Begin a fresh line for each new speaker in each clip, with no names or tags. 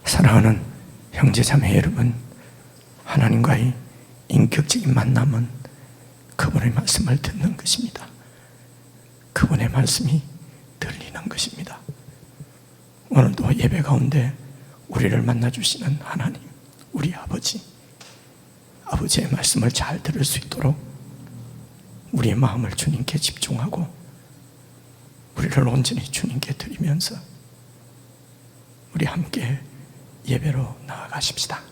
사랑하는 형제자매 여러분, 하나님과의 인격적인 만남은 그분의 말씀을 듣는 것입니다. 그분의 말씀이 들리는 것입니다. 오늘도 예배 가운데 우리를 만나주시는 하나님, 우리 아버지의 말씀을 잘 들을 수 있도록 우리의 마음을 주님께 집중하고 우리를 온전히 주님께 드리면서 우리 함께 예배로 나아가십시다.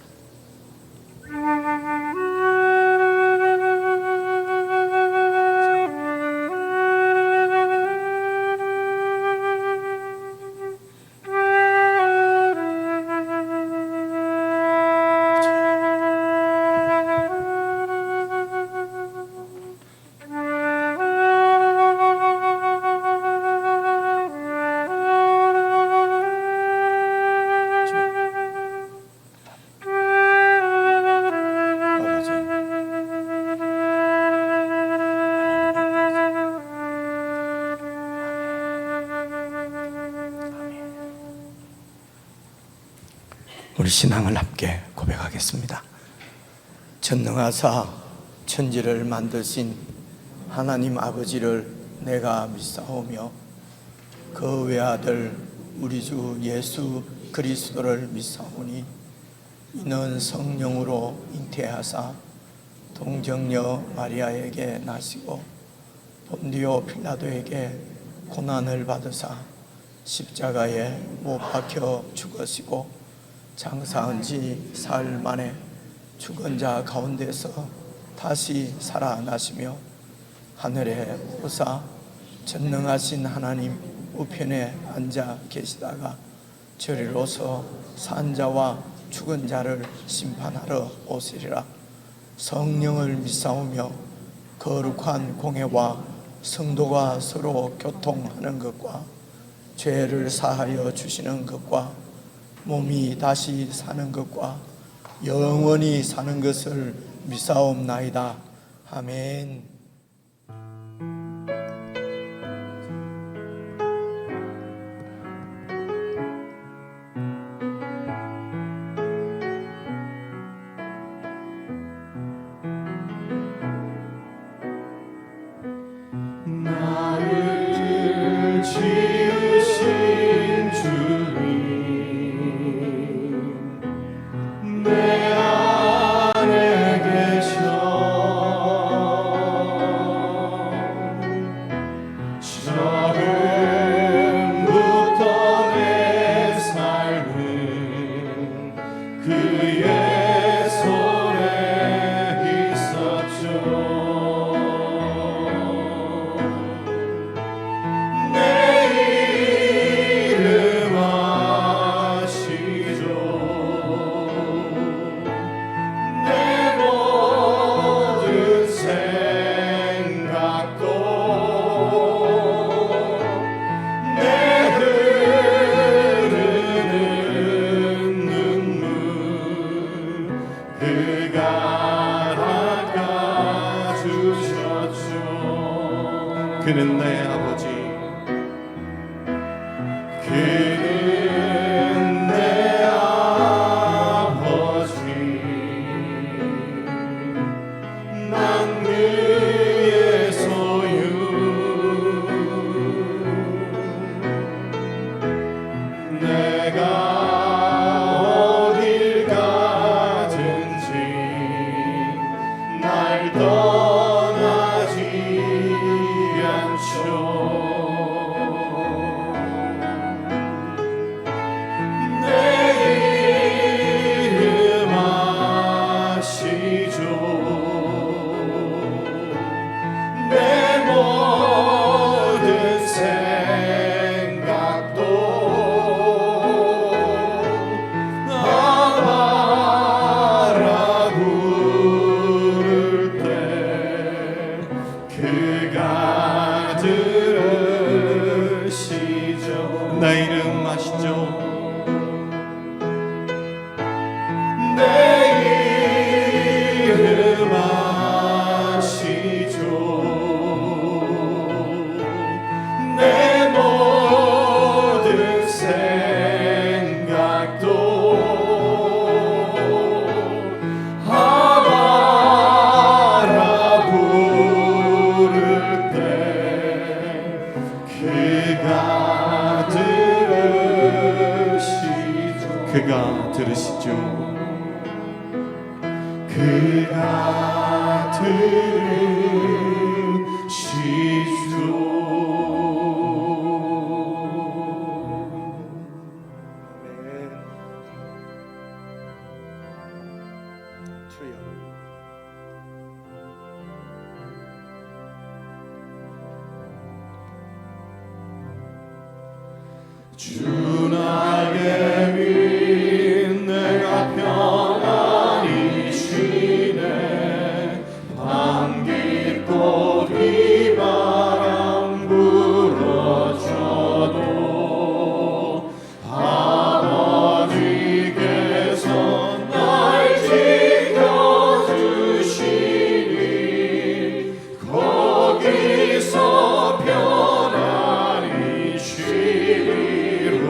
우리 신앙을 함께 고백하겠습니다. 전능하사 천지를 만드신 하나님 아버지를 내가 믿사오며 그 외아들 우리 주 예수 그리스도를 믿사오니 이는 성령으로 잉태하사 동정녀 마리아에게 나시고 본디오 빌라도에게 고난을 받으사 십자가에 못 박혀 죽으시고 장사한 지 사흘 만에 죽은 자 가운데서 다시 살아나시며 하늘에 오사 전능하신 하나님 우편에 앉아 계시다가 저리로서 산 자와 죽은 자를 심판하러 오시리라. 성령을 믿사오며 거룩한 공회와 성도가 서로 교통하는 것과 죄를 사하여 주시는 것과 몸이 다시 사는 것과 영원히 사는 것을 믿사옵나이다. 아멘.
그는 내 아버지, 그는 내 아버지. 난 그의 소유. 내가 어딜 가든지 날 떠나지 않죠. 내 이름 아시죠. 내 모든 생각도 아바라 부를 때 그가 들으시죠. 내 이름 아시죠. 내 이름 아시죠. 내 모든 생각도 아바라 부를 때 그가 들으시죠. 그가 들으시죠. 그가 들으시죠.
주여.
주 나에게 믿 내가 평안히 쉬네. 밤 깊고 비바람 불어쳐도 아버지께서 날 지켜주시니 거기서 편안히 쉬리로.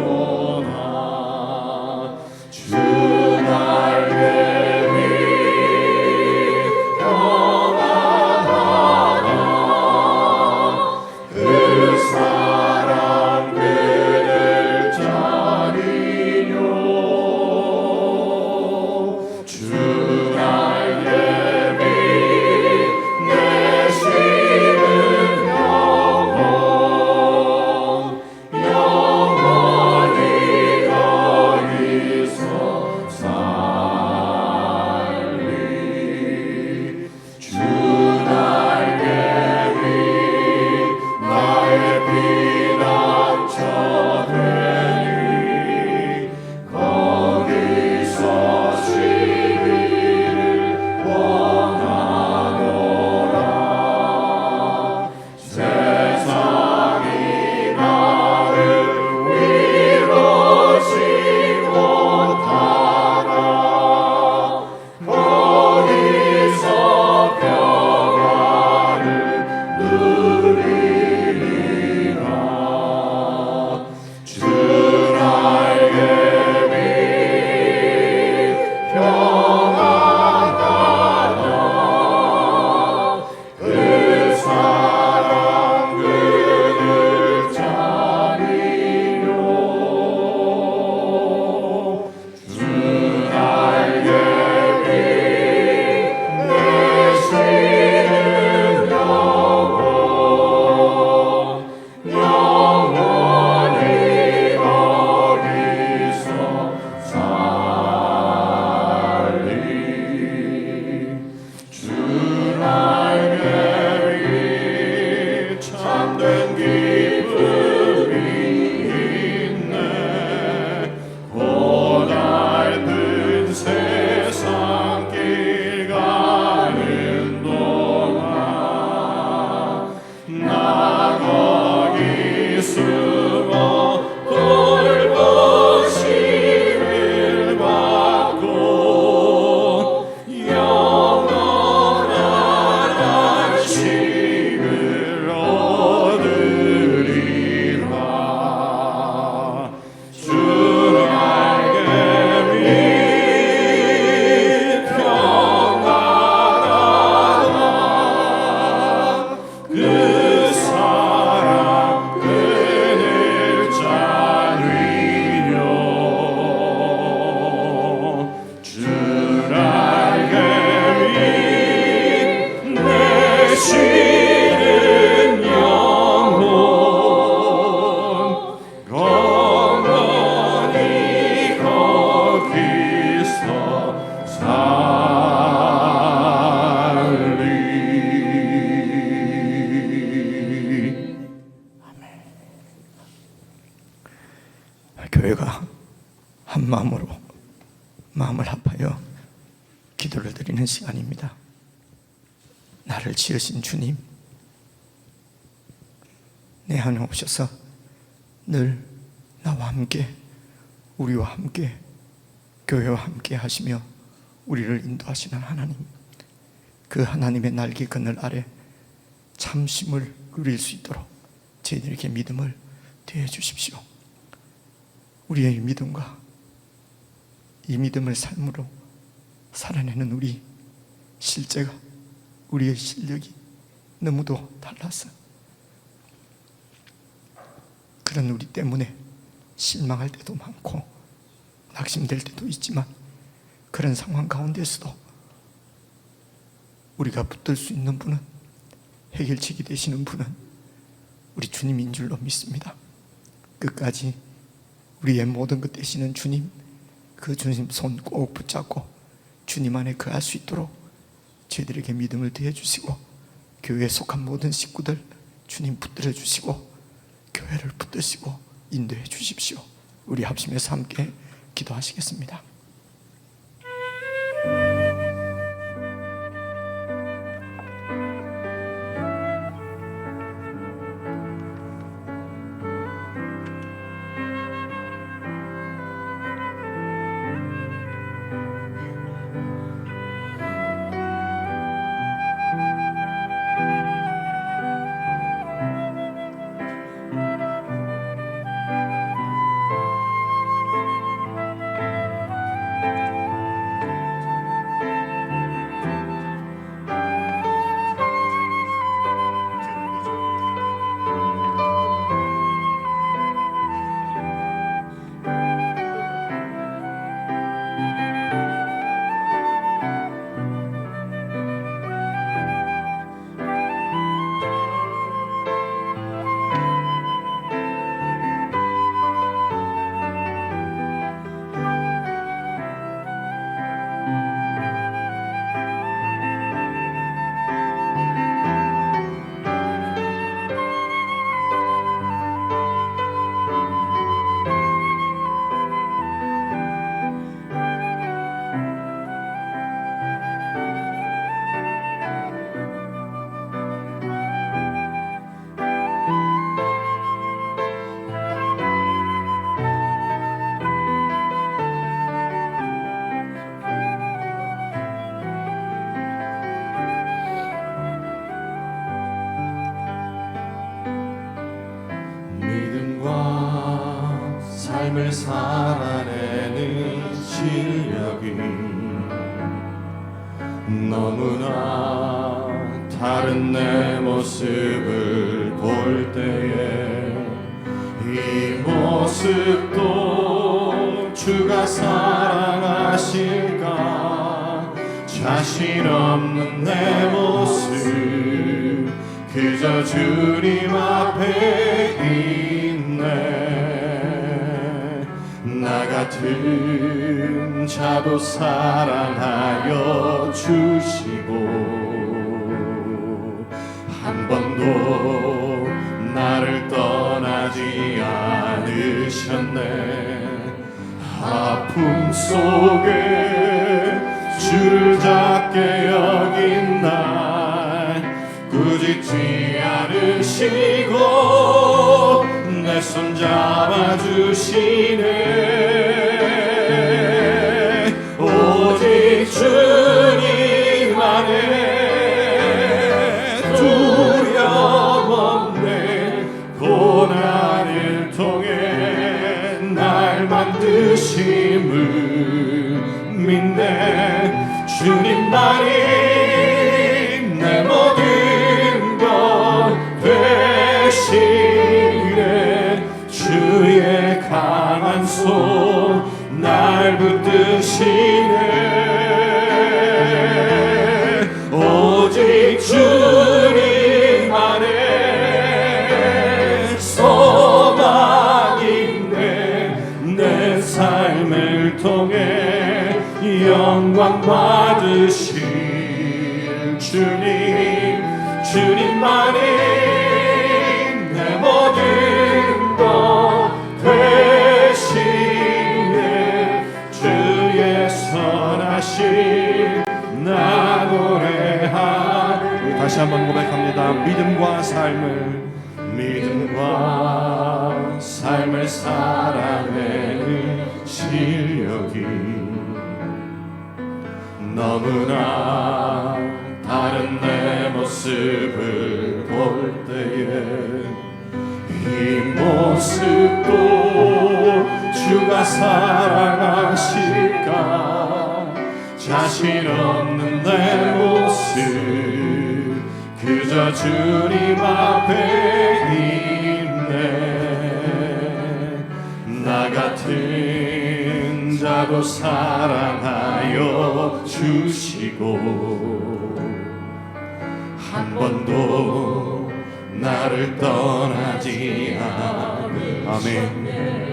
마음을 아파요 기도를 드리는 시간입니다. 나를 지으신 주님, 내 안에 오셔서 늘 나와 함께, 우리와 함께, 교회와 함께 하시며 우리를 인도하시는 하나님, 그 하나님의 날개 그늘 아래 참심을 누릴 수 있도록 저희들에게 믿음을 더해 주십시오. 우리의 믿음과 이 믿음을 삶으로 살아내는 우리 실제가, 우리의 실력이 너무도 달라서 그런 우리 때문에 실망할 때도 많고 낙심될 때도 있지만, 그런 상황 가운데서도 우리가 붙들 수 있는 분은, 해결책이 되시는 분은 우리 주님인 줄로 믿습니다. 끝까지 우리의 모든 것 되시는 주님, 그 주님 손 꼭 붙잡고 주님 안에 거할 수 있도록 저희들에게 믿음을 더해 주시고, 교회에 속한 모든 식구들 주님 붙들어 주시고 교회를 붙드시고 인도해 주십시오. 우리 합심해서 함께 기도하시겠습니다.
믿음과 삶을 살아내는 실력이 너무나 다른 내 모습을 볼 때에 이 모습도 주가 사랑하실까, 자신 없는 내 모습 그저 주님 앞에 있네. 나 같은 자도 사랑하여 주시고 한 번도 나를 떠나지 않으셨네. 아픔 속에 주를 작게 여긴 날 꾸짖지 않으시고 내 손 잡아주시네. 오직 주님 안에 두려움 없네. 고난을 통해 날 만드심을 믿네. 주님만이 내 모든 것 되시네. 주의 강한 손 날 붙드시네. 오직 주님 안에 소망이 있네. 내 삶을 통해 영광 받으실 주님, 주님만이 내 모든 것 되시네. 주의 믿음과 삶을 살아내는 실력이 너무나 다른 내 모습을 볼 때에 이 모습도 주가 사랑하실까 자신 없는 내 모습 그저 주님 앞에 있네 나 같은 자도 사랑하여 주시고 한 번도 나를 떠나지 않으셨네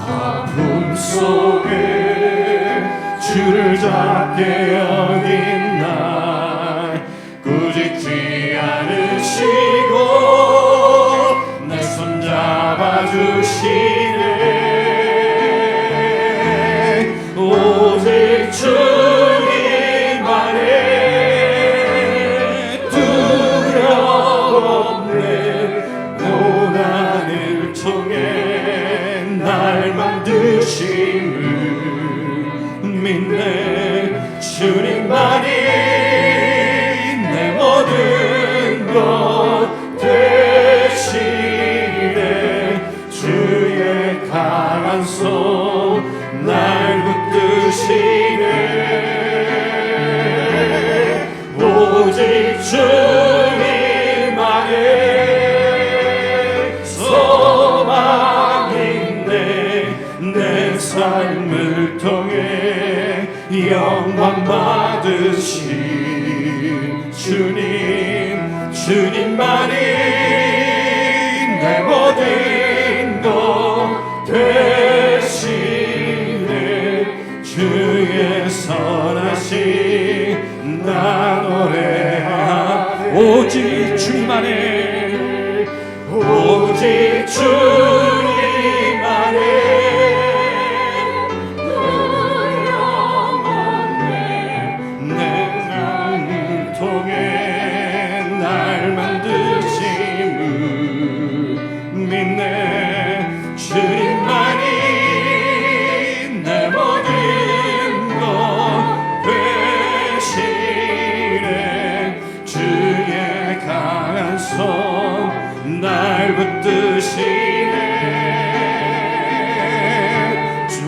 아픔 속에 주를 잡게 여긴 날 꾸짖지 않으시고 내 손 잡아주시네 오직 주님만의 고난을 통해 날 만드심을 믿네 주님만이 내 모든 것 되시네 주의 강한 손 날 붙드시네 오직 주님만의 소망인데 내 삶을 통해 영광 받으신 주님만이 내 모든 것 되시네 주의 선하신 나 노래하 오직 주님만의 오직 주님만의 내 삶을 통해 날 만드심을 믿네 주님만이 내 모든 것 되시네 주의 강한 손 날 붙드시네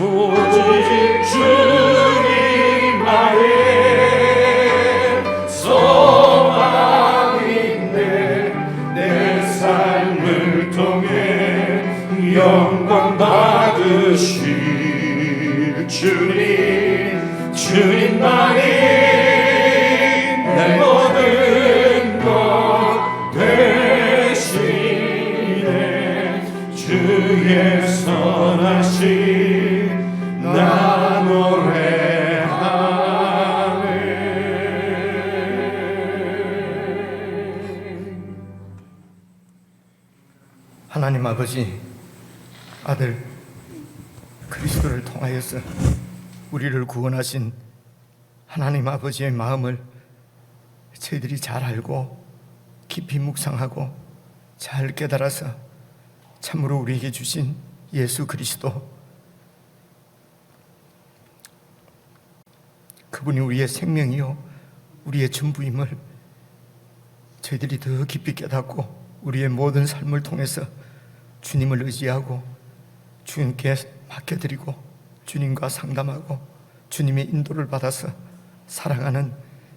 오직 주님만의 소망인데 내 삶을 통해 영광 받으실 주님만이 내 모든 것 되시네 주의 선하신 나 노래하네
하나님 아버지, 아들 그리스도를 통하여서 우리를 구원하신 하나님 아버지의 마음을 저희들이 잘 알고 깊이 묵상하고 잘 깨달아서 참으로 우리에게 주신 예수 그리스도, 그분이 우리의 생명이요 우리의 전부임을 저희들이 더 깊이 깨닫고 우리의 모든 삶을 통해서 주님을 의지하고 주님께 맡겨드리고 주님과 상담하고 주님의 인도를 받아서 살아가는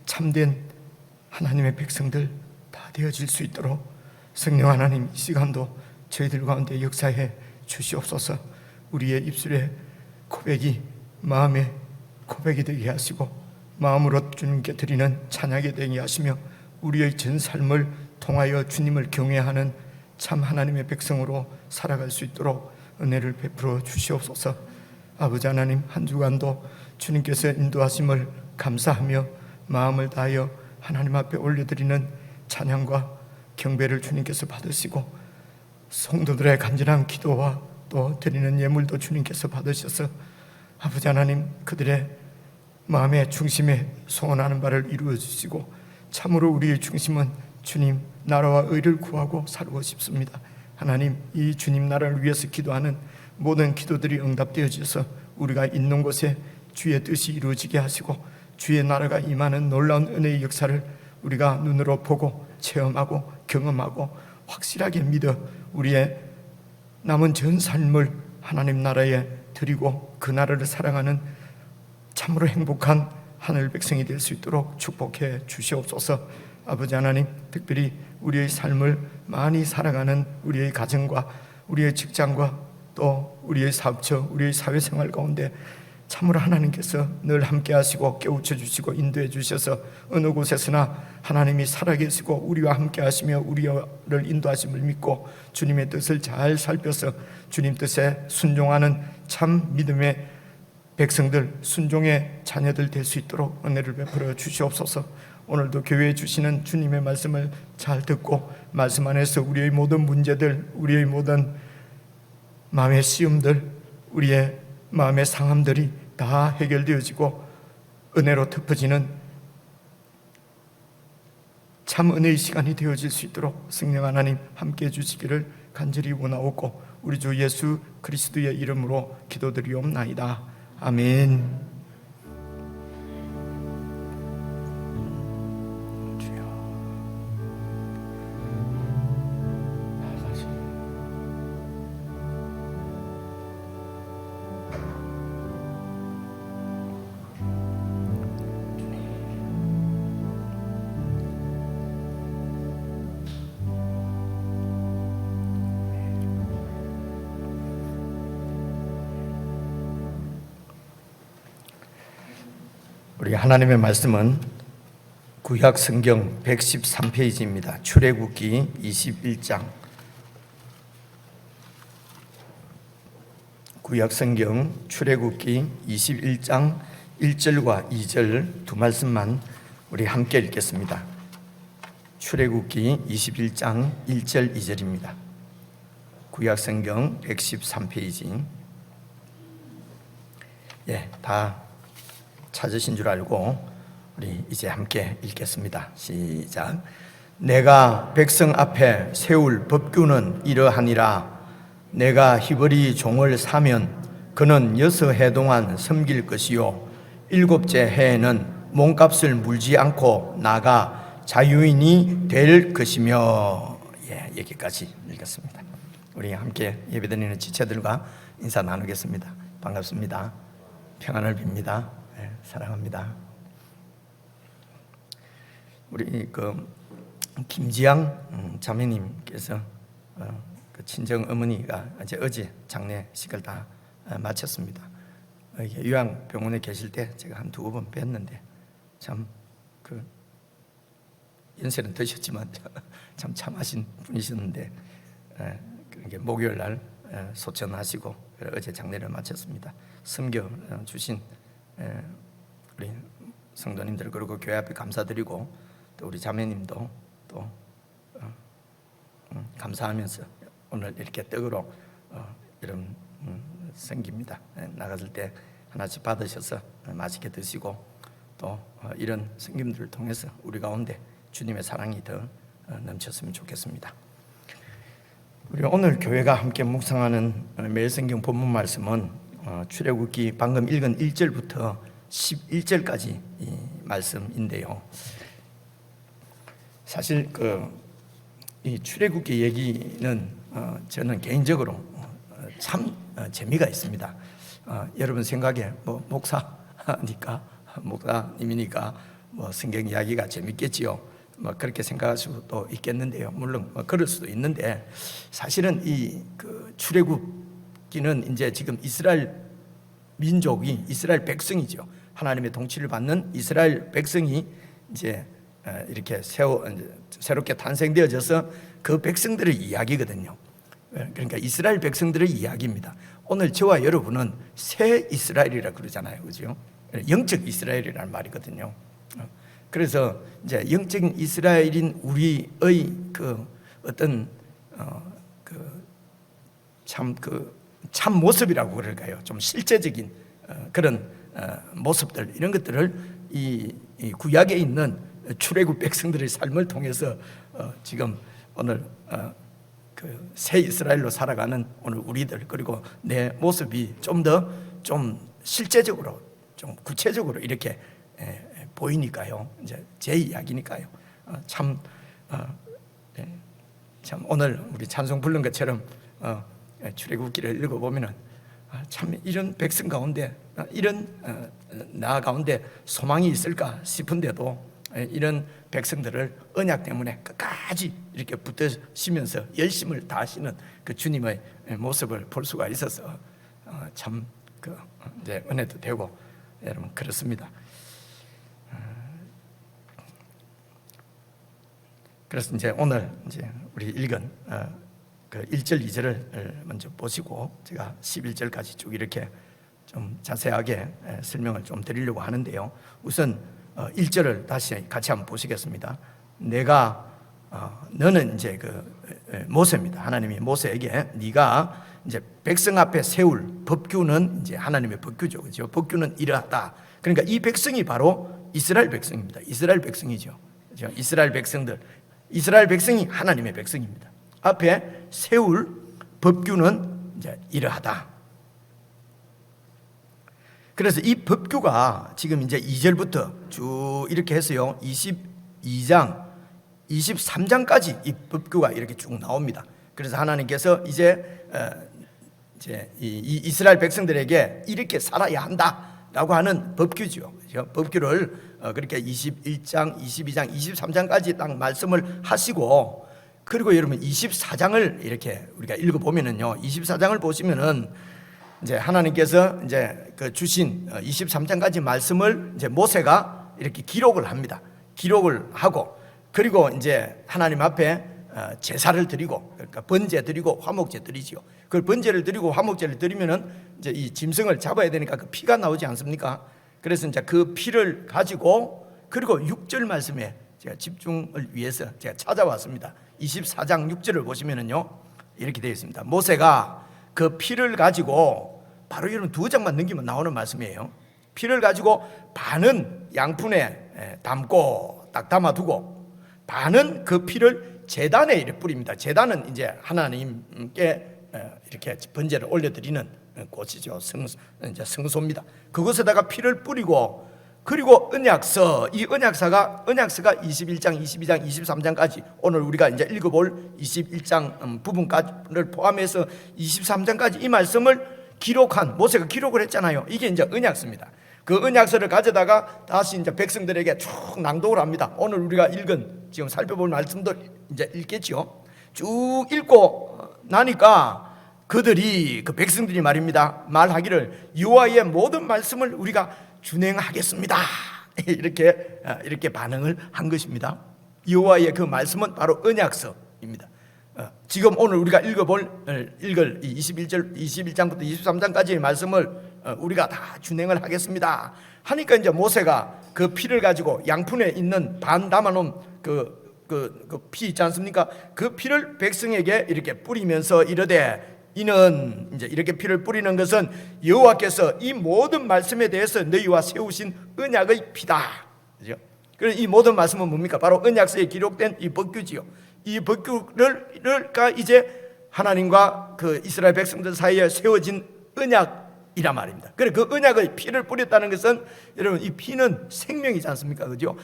참된 하나님의 백성들 다 되어질 수 있도록 성령 하나님 이 시간도 저희들 가운데 역사해 주시옵소서. 우리의 입술의 고백이 마음의 고백이 되게 하시고 마음으로 주님께 드리는 찬양이 되게 하시며 우리의 전 삶을 통하여 주님을 경외하는 참 하나님의 백성으로 살아갈 수 있도록 은혜를 베풀어 주시옵소서. 아버지 하나님, 한 주간도 주님께서 인도하심을 감사하며 마음을 다하여 하나님 앞에 올려드리는 찬양과 경배를 주님께서 받으시고 성도들의 간절한 기도와 또 드리는 예물도 주님께서 받으셔서 아버지 하나님, 그들의 마음의 중심에 소원하는 바를 이루어 주시고 참으로 우리의 중심은 주님 나라와 의를 구하고 살고 싶습니다. 하나님, 이 주님 나라를 위해서 기도하는 모든 기도들이 응답되어져서 우리가 있는 곳에 주의 뜻이 이루어지게 하시고 주의 나라가 임하는 놀라운 은혜의 역사를 우리가 눈으로 보고 체험하고 경험하고 확실하게 믿어 우리의 남은 전 삶을 하나님 나라에 드리고 그 나라를 사랑하는 참으로 행복한 하늘 백성이 될 수 있도록 축복해 주시옵소서. 아버지 하나님, 특별히 우리의 삶을 많이 살아가는 우리의 가정과 우리의 직장과 또 우리의 사업처, 우리의 사회생활 가운데 참으로 하나님께서 늘 함께 하시고 깨우쳐 주시고 인도해 주셔서 어느 곳에서나 하나님이 살아계시고 우리와 함께 하시며 우리를 인도하심을 믿고 주님의 뜻을 잘 살펴서 주님 뜻에 순종하는 참 믿음의 백성들, 순종의 자녀들 될 수 있도록 은혜를 베풀어 주시옵소서. 오늘도 교회에 주시는 주님의 말씀을 잘 듣고 말씀 안에서 우리의 모든 문제들, 우리의 모든 마음의 시험들, 우리의 마음의 상함들이 다 해결되어지고 은혜로 덮어지는 참 은혜의 시간이 되어질 수 있도록 성령 하나님 함께해 주시기를 간절히 원하옵고 우리 주 예수 그리스도의 이름으로 기도드리옵나이다. 아멘. 우리 하나님의 말씀은 구약 성경 113페이지입니다. 출애굽기 21장. 구약 성경 출애굽기 21장 1절과 2절 두 말씀만 우리 함께 읽겠습니다. 출애굽기 21장 1절 2절입니다. 구약 성경 113페이지. 다 찾으신 줄 알고 우리 이제 함께 읽겠습니다. 시작. 내가 백성 앞에 세울 법규는 이러하니라. 내가 히브리 종을 사면 그는 6해 동안 섬길 것이요 7째 해에는 몸값을 물지 않고 나가 자유인이 될 것이며. 여기까지 읽었습니다. 우리 함께 예배드리는 지체들과 인사 나누겠습니다. 반갑습니다. 평안을 빕니다. 사랑합니다. 우리 김지양 자매님께서 그 친정 어머니가 어제 장례식을 다 마쳤습니다. 요양병원에 계실 때 제가 한 2번 뵀는데 참 연세는 드셨지만 참 참하신 분이셨는데 목요일 날 소천하시고 어제 장례를 마쳤습니다. 섬겨 주신 우리 성도님들 그리고 교회 앞에 감사드리고 또 우리 자매님도 또 감사하면서 오늘 이렇게 떡으로 이런 생깁니다. 나갔을 때 하나씩 받으셔서 맛있게 드시고 또 이런 생김들을 통해서 우리 가운데 주님의 사랑이 더 넘쳤으면 좋겠습니다. 우리 오늘 교회가 함께 묵상하는 매일성경 본문 말씀은 출애굽기 방금 읽은 1절부터 11절까지 이 말씀인데요. 사실 이 출애굽기 얘기는 저는 개인적으로 참 재미가 있습니다. 여러분 생각에 목사님이니까 성경 이야기가 재밌겠지요. 그렇게 생각할 수도 있겠는데요. 물론 그럴 수도 있는데 사실은 이 출애굽기는 이제 지금 이스라엘 민족이 이스라엘 백성이죠. 하나님의 통치를 받는 이스라엘 백성이 이제 이렇게 새롭게 탄생되어져서 그 백성들의 이야기거든요. 그러니까 이스라엘 백성들의 이야기입니다. 오늘 저와 여러분은 새 이스라엘이라 그러잖아요, 그죠? 영적 이스라엘이라는 말이거든요. 그래서 이제 영적인 이스라엘인 우리의 어떤 참 모습이라고 그럴까요? 좀 실제적인 그런 모습들 이런 것들을 이 구약에 있는 출애굽 백성들의 삶을 통해서
지금 오늘 그 새 이스라엘로 살아가는 오늘 우리들, 그리고 내 모습이 좀 더 좀 실제적으로 좀 구체적으로 이렇게 보이니까요. 이제 제 이야기니까요. 참 오늘 우리 찬송 부른 것처럼 출애굽기를 읽어보면은 참 이런 백성 가운데 이런 나 가운데 소망이 있을까 싶은데도 이런 백성들을 언약 때문에 끝까지 이렇게 붙드시면서 열심을 다하시는 그 주님의 모습을 볼 수가 있어서 참 그 이제 은혜도 되고 여러분 그렇습니다. 그래서 이제 오늘 이제 우리 읽은 그 1절 2절을 먼저 보시고 제가 11절까지 쭉 이렇게 좀 자세하게 설명을 좀 드리려고 하는데요. 우선 1절을 다시 같이 한번 보시겠습니다. 너는 이제 그 모세입니다. 하나님이 모세에게 네가 이제 백성 앞에 세울 법규는 이제 하나님의 법규죠, 그렇죠? 법규는 이러하다. 그러니까 이 백성이 바로 이스라엘 백성입니다. 이스라엘 백성이죠, 그렇죠? 이스라엘 백성이 하나님의 백성입니다. 앞에 세울 법규는 이제 이러하다. 그래서 이 법규가 지금 이제 2절부터 쭉 이렇게 해서요, 22장, 23장까지 이 법규가 이렇게 쭉 나옵니다. 그래서 하나님께서 이제 이 이스라엘 백성들에게 이렇게 살아야 한다라고 하는 법규죠. 법규를 그렇게 21장, 22장, 23장까지 딱 말씀을 하시고, 그리고 여러분 24장을 이렇게 우리가 읽어보면은요, 24장을 보시면은 이제 하나님께서 이제 그 주신 23장까지 말씀을 이제 모세가 이렇게 기록을 합니다. 기록을 하고, 그리고 이제 하나님 앞에 제사를 드리고, 그러니까 번제 드리고 화목제 드리지요. 그 번제를 드리고 화목제를 드리면은 이제 이 짐승을 잡아야 되니까 그 피가 나오지 않습니까? 그래서 이제 그 피를 가지고, 그리고 6절 말씀에 제가 집중을 위해서 제가 찾아왔습니다. 24장 6절을 보시면은요, 이렇게 되어 있습니다. 모세가 그 피를 가지고, 바로 여러분 2장만 넘기면 나오는 말씀이에요. 피를 가지고 반은 양푼에 담고 딱 담아두고, 반은 그 피를 제단에 이렇게 뿌립니다. 제단은 이제 하나님께 이렇게 번제를 올려드리는 곳이죠. 이제 성소입니다. 그곳에다가 피를 뿌리고, 그리고 언약서, 이 언약서가 21장, 22장, 23장까지 오늘 우리가 이제 읽어볼 21장 부분까지를 포함해서 23장까지 이 말씀을 기록한, 모세가 기록을 했잖아요. 이게 이제 언약서입니다. 그 언약서를 가져다가 다시 이제 백성들에게 쭉 낭독을 합니다. 오늘 우리가 읽은, 지금 살펴볼 말씀도 이제 읽겠죠. 쭉 읽고 나니까 그들이, 그 백성들이 말하기를 여호와의 모든 말씀을 우리가 준행하겠습니다. 이렇게 반응을 한 것입니다. 여호와의 그 말씀은 바로 언약서입니다. 지금 오늘 우리가 읽을 21장부터 23장까지의 말씀을 우리가 다 준행을 하겠습니다 하니까, 이제 모세가 그 피를 가지고 양푼에 있는 반 담아놓은 그 피 있지 않습니까? 그 피를 백성에게 이렇게 뿌리면서 이르되, 이는 이제 이렇게 피를 뿌리는 것은 여호와께서 이 모든 말씀에 대해서 너희와 세우신 언약의 피다. 그죠? 그래서 이 모든 말씀은 뭡니까? 바로 언약서에 기록된 이 법규지요. 이 법규를 이제 하나님과 그 이스라엘 백성들 사이에 세워진 언약이란 말입니다. 그래, 그 언약의 피를 뿌렸다는 것은, 여러분, 이 피는 생명이지 않습니까? 그죠?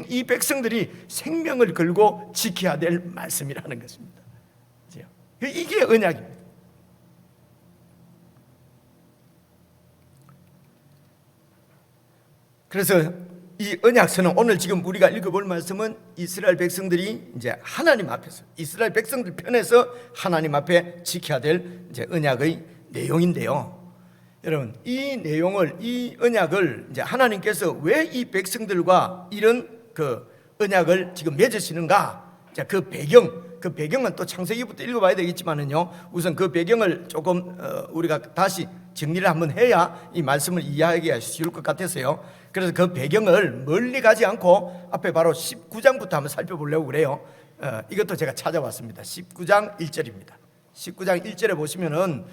이 백성들이 생명을 걸고 지켜야 될 말씀이라는 것입니다. 그죠? 이게 언약입니다. 그래서 이 언약서는, 오늘 지금 우리가 읽어볼 말씀은 이스라엘 백성들이 이제 하나님 앞에서, 이스라엘 백성들 편에서 하나님 앞에 지켜야 될 이제 언약의 내용인데요. 여러분, 이 내용을, 이 언약을 이제 하나님께서 왜 이 백성들과 이런 그 언약을 지금 맺으시는가? 자, 그 배경은 또 창세기부터 읽어봐야 되겠지만은요, 우선 그 배경을 조금 우리가 다시 정리를 한번 해야 이 말씀을 이해하기가 쉬울 것 같아서요. 그래서 그 배경을 멀리 가지 않고 앞에 바로 19장부터 한번 살펴보려고 그래요. 이것도 제가 찾아왔습니다. 19장 1절입니다. 19장 1절에 보시면은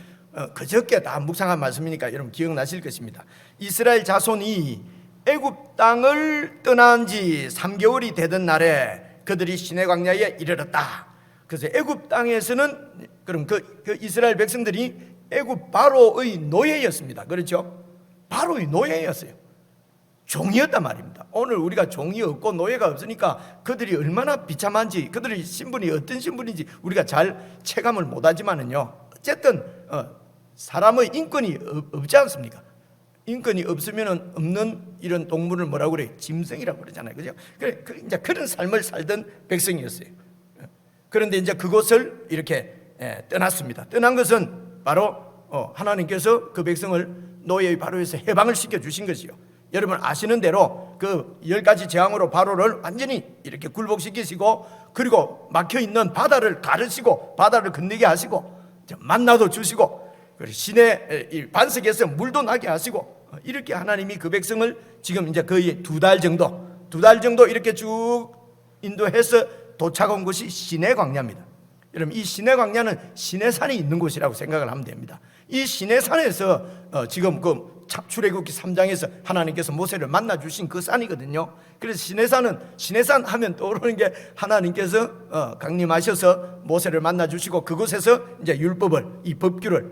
그저께 다 묵상한 말씀이니까 여러분 기억나실 것입니다. 이스라엘 자손이 애굽 땅을 떠난 지 3개월이 되던 날에 그들이 시내 광야에 이르렀다. 그래서 애굽 땅에서는 그럼 그 이스라엘 백성들이 애굽 바로의 노예였습니다. 그렇죠? 바로의 노예였어요. 종이었단 말입니다. 오늘 우리가 종이 없고 노예가 없으니까 그들이 얼마나 비참한지, 그들의 신분이 어떤 신분인지 우리가 잘 체감을 못하지만은요, 어쨌든 사람의 인권이 없지 않습니까? 인권이 없으면 없는 이런 동물을 뭐라고 그래요? 짐승이라고 그러잖아요. 그죠? 이제 그런 삶을 살던 백성이었어요. 그런데 이제 그곳을 이렇게 떠났습니다. 떠난 것은 바로 하나님께서 그 백성을 노예의 바로에서 해방을 시켜 주신 것이요. 여러분 아시는 대로 그 10가지 재앙으로 바로를 완전히 이렇게 굴복시키시고, 그리고 막혀있는 바다를 가르시고 바다를 건너게 하시고 만나도 주시고, 그리고 시내 반석에서 물도 나게 하시고, 이렇게 하나님이 그 백성을 지금 이제 거의 2달 정도 이렇게 쭉 인도해서 도착한 곳이 시내 광야입니다. 여러분 이 시내 광야는 시내산이 있는 곳이라고 생각을 하면 됩니다. 이 시내산에서 지금 그 출애굽기 3장에서 하나님께서 모세를 만나 주신 그 산이거든요. 그래서 시내산 하면 떠오르는 게 하나님께서 강림하셔서 모세를 만나 주시고 그곳에서 이제 율법을, 이 법규를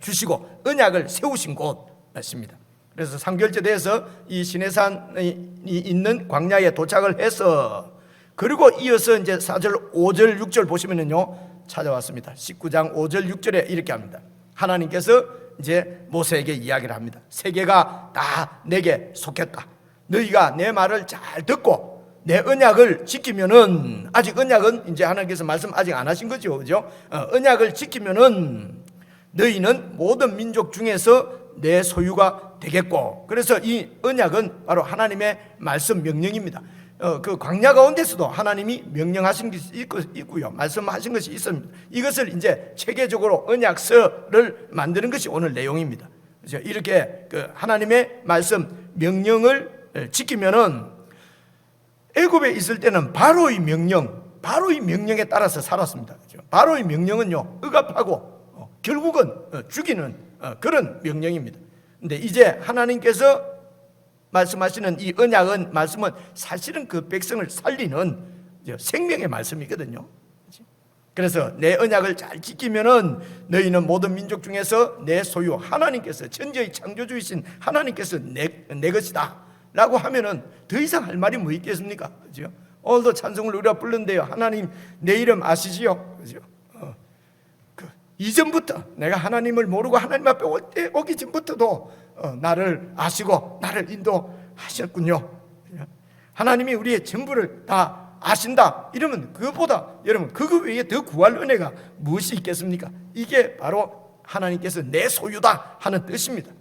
주시고 언약을 세우신 곳입니다. 그래서 상결제 돼서 이 시내산이 있는 광야에 도착을 해서, 그리고 이어서 이제 4절, 5절, 6절 보시면은요 찾아왔습니다. 19장 5절, 6절에 이렇게 합니다. 하나님께서 이제 모세에게 이야기를 합니다. 세계가 다 내게 속했다. 너희가 내 말을 잘 듣고 내 언약을 지키면은, 아직 언약은 이제 하나님께서 말씀 아직 안 하신 거죠, 그죠? 언약을 지키면은 너희는 모든 민족 중에서 내 소유가 되겠고, 그래서 이 언약은 바로 하나님의 말씀 명령입니다. 그 광야 가운데서도 하나님이 명령하신 것이 있고요, 말씀하신 것이 있습니다. 이것을 이제 체계적으로 언약서를 만드는 것이 오늘 내용입니다. 그래서 이렇게 그 하나님의 말씀 명령을 지키면은, 애굽에 있을 때는 바로의 명령에 따라서 살았습니다. 그렇죠? 바로의 명령은요 억압하고 결국은 죽이는 그런 명령입니다. 근데 이제 하나님께서 말씀하시는 이 언약은, 말씀은 사실은 그 백성을 살리는 생명의 말씀이거든요. 그래서 내 언약을 잘 지키면은 너희는 모든 민족 중에서 내 소유, 하나님께서, 천지의 창조주이신 하나님께서 내 것이다 라고 하면은 더 이상 할 말이 뭐 있겠습니까? 그죠? 오늘도 찬송을 우리가 부르는데요, 하나님 내 이름 아시지요? 그죠? 이전부터 내가 하나님을 모르고 하나님 앞에 오기 전부터도 나를 아시고 나를 인도하셨군요. 하나님이 우리의 전부를 다 아신다 이러면 그것보다 여러분 그거 외에 더 구할 은혜가 무엇이 있겠습니까? 이게 바로 하나님께서 내 소유다 하는 뜻입니다.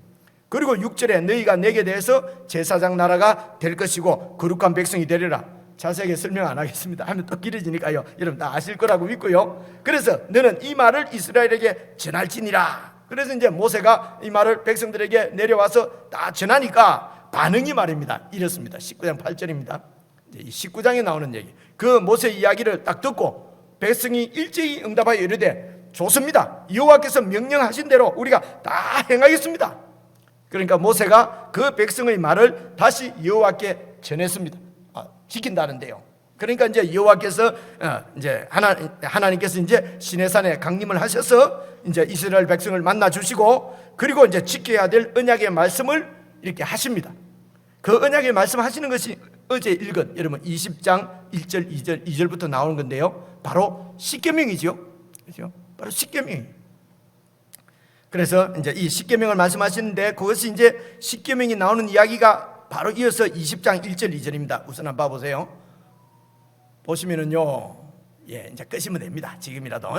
그리고 6절에 너희가 내게 대해서 제사장 나라가 될 것이고 거룩한 백성이 되리라. 자세하게 설명 안 하겠습니다. 하면 또 길어지니까요, 여러분 다 아실 거라고 믿고요. 그래서 너는 이 말을 이스라엘에게 전할지니라. 그래서 이제 모세가 이 말을 백성들에게 내려와서 다 전하니까 반응이 말입니다. 이렇습니다. 19장 8절입니다. 이 19장에 나오는 얘기. 그 모세 이야기를 딱 듣고 백성이 일제히 응답하여 이르되 좋습니다. 여호와께서 명령하신 대로 우리가 다 행하겠습니다. 그러니까 모세가 그 백성의 말을 다시 여호와께 전했습니다. 지킨다는데요. 그러니까 이제 여호와께서 이제 하나님께서 이제 시내산에 강림을 하셔서 이제 이스라엘 백성을 만나 주시고, 그리고 이제 지켜야 될 언약의 말씀을 이렇게 하십니다. 그 언약의 말씀하시는 것이 어제 읽은 여러분 20장 1절 2절부터 나오는 건데요, 바로 십계명이죠. 그렇죠? 바로 십계명. 그래서 이제 이 십계명을 말씀하시는데, 그것이 이제 십계명이 나오는 이야기가 바로 이어서 20장 1절 2절입니다. 우선 한번 봐보세요. 보시면은요, 이제 끄시면 됩니다. 지금이라도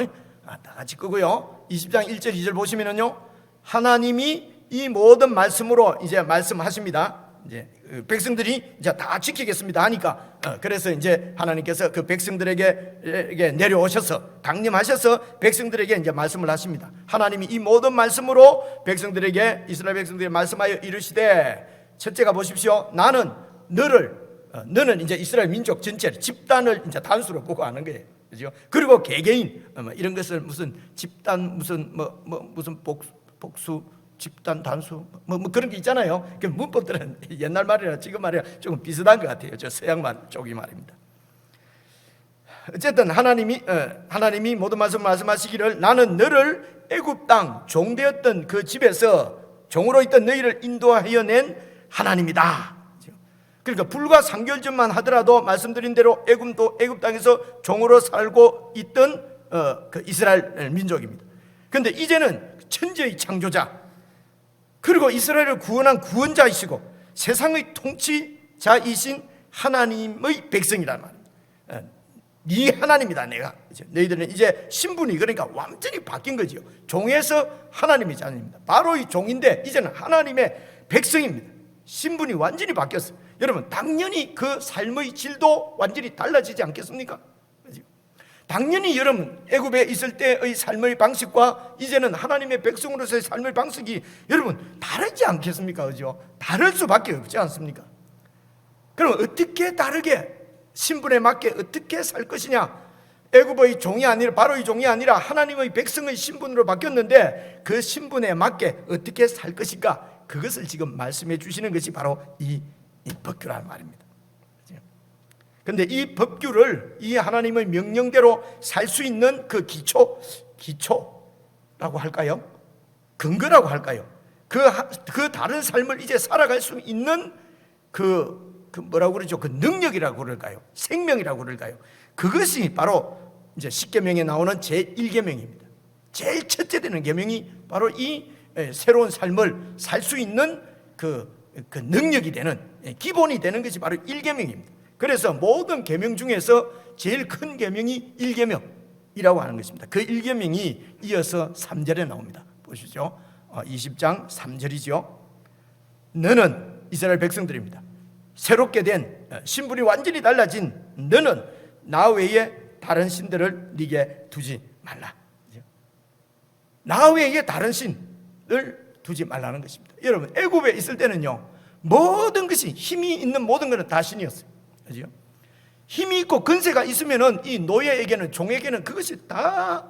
다 같이 끄고요. 20장 1절 2절 보시면은요, 하나님이 이 모든 말씀으로 이제 말씀하십니다. 이제 백성들이 이제 다 지키겠습니다 하니까, 그래서 이제 하나님께서 그 백성들에게 내려오셔서 강림하셔서 백성들에게 이제 말씀을 하십니다. 하나님이 이 모든 말씀으로 백성들에게, 이스라엘 백성들에게 말씀하여 이르시되, 첫째가 보십시오. 너는 이제 이스라엘 민족 전체를, 집단을 이제 단수로 보고 하는 거예요. 그죠? 그리고 개개인 이런 것을 무슨 집단, 무슨 복수, 집단, 단수 뭐 그런 게 있잖아요. 그 문법들은 옛날 말이라 지금 말이라 조금 비슷한 것 같아요. 저 서양 말 쪽이 말입니다. 어쨌든 하나님이 모든 말씀하시기를 나는 너를 애굽 땅 종되었던 그 집에서 종으로 있던 너희를 인도하여 낸 하나님이다. 그러니까 불과 3개월 전만 하더라도 말씀드린 대로 애굽 땅에서 종으로 살고 있던 그 이스라엘 민족입니다. 그런데 이제는 천지의 창조자, 그리고 이스라엘을 구원한 구원자이시고 세상의 통치자이신 하나님의 백성이란 말입니다. 네 하나님이다 내가. 너희들은 이제 신분이 그러니까 완전히 바뀐 거지요. 종에서 하나님의 자녀입니다. 바로 이 종인데 이제는 하나님의 백성입니다. 신분이 완전히 바뀌었어요. 여러분 당연히 그 삶의 질도 완전히 달라지지 않겠습니까? 당연히 여러분 애굽에 있을 때의 삶의 방식과 이제는 하나님의 백성으로서의 삶의 방식이 여러분 다르지 않겠습니까? 그죠? 다를 수밖에 없지 않습니까? 그럼 어떻게 다르게 신분에 맞게 어떻게 살 것이냐? 애굽의 종이 아니라 바로의 종이 아니라 하나님의 백성의 신분으로 바뀌었는데 그 신분에 맞게 어떻게 살 것인가? 그것을 지금 말씀해 주시는 것이 바로 이 법규라는 말입니다. 그런데 이 법규를 이 하나님의 명령대로 살 수 있는 그 기초라고 할까요? 근거라고 할까요? 그 다른 삶을 이제 살아갈 수 있는 그 뭐라고 그러죠? 그 능력이라고 그럴까요? 생명이라고 그럴까요? 그것이 바로 이제 십계명에 나오는 제1계명입니다. 제일 첫째 되는 계명이 바로 이 새로운 삶을 살 수 있는 그 능력이 되는 기본이 되는 것이 바로 1계명입니다. 그래서 모든 계명 중에서 제일 큰 계명이 1계명이라고 하는 것입니다. 그 1계명이 이어서 3절에 나옵니다. 보시죠. 20장 3절이죠. 너는 이스라엘 백성들입니다. 새롭게 된 신분이 완전히 달라진 너는 나 외에 다른 신들을 네게 두지 말라. 나 외에 다른 신을 두지 말라는 것입니다. 여러분 애굽에 있을 때는요 모든 것이 힘이 있는 모든 것은 다 신이었어요. 그죠? 힘이 있고 근세가 있으면은 이 노예에게는 종에게는 그것이 다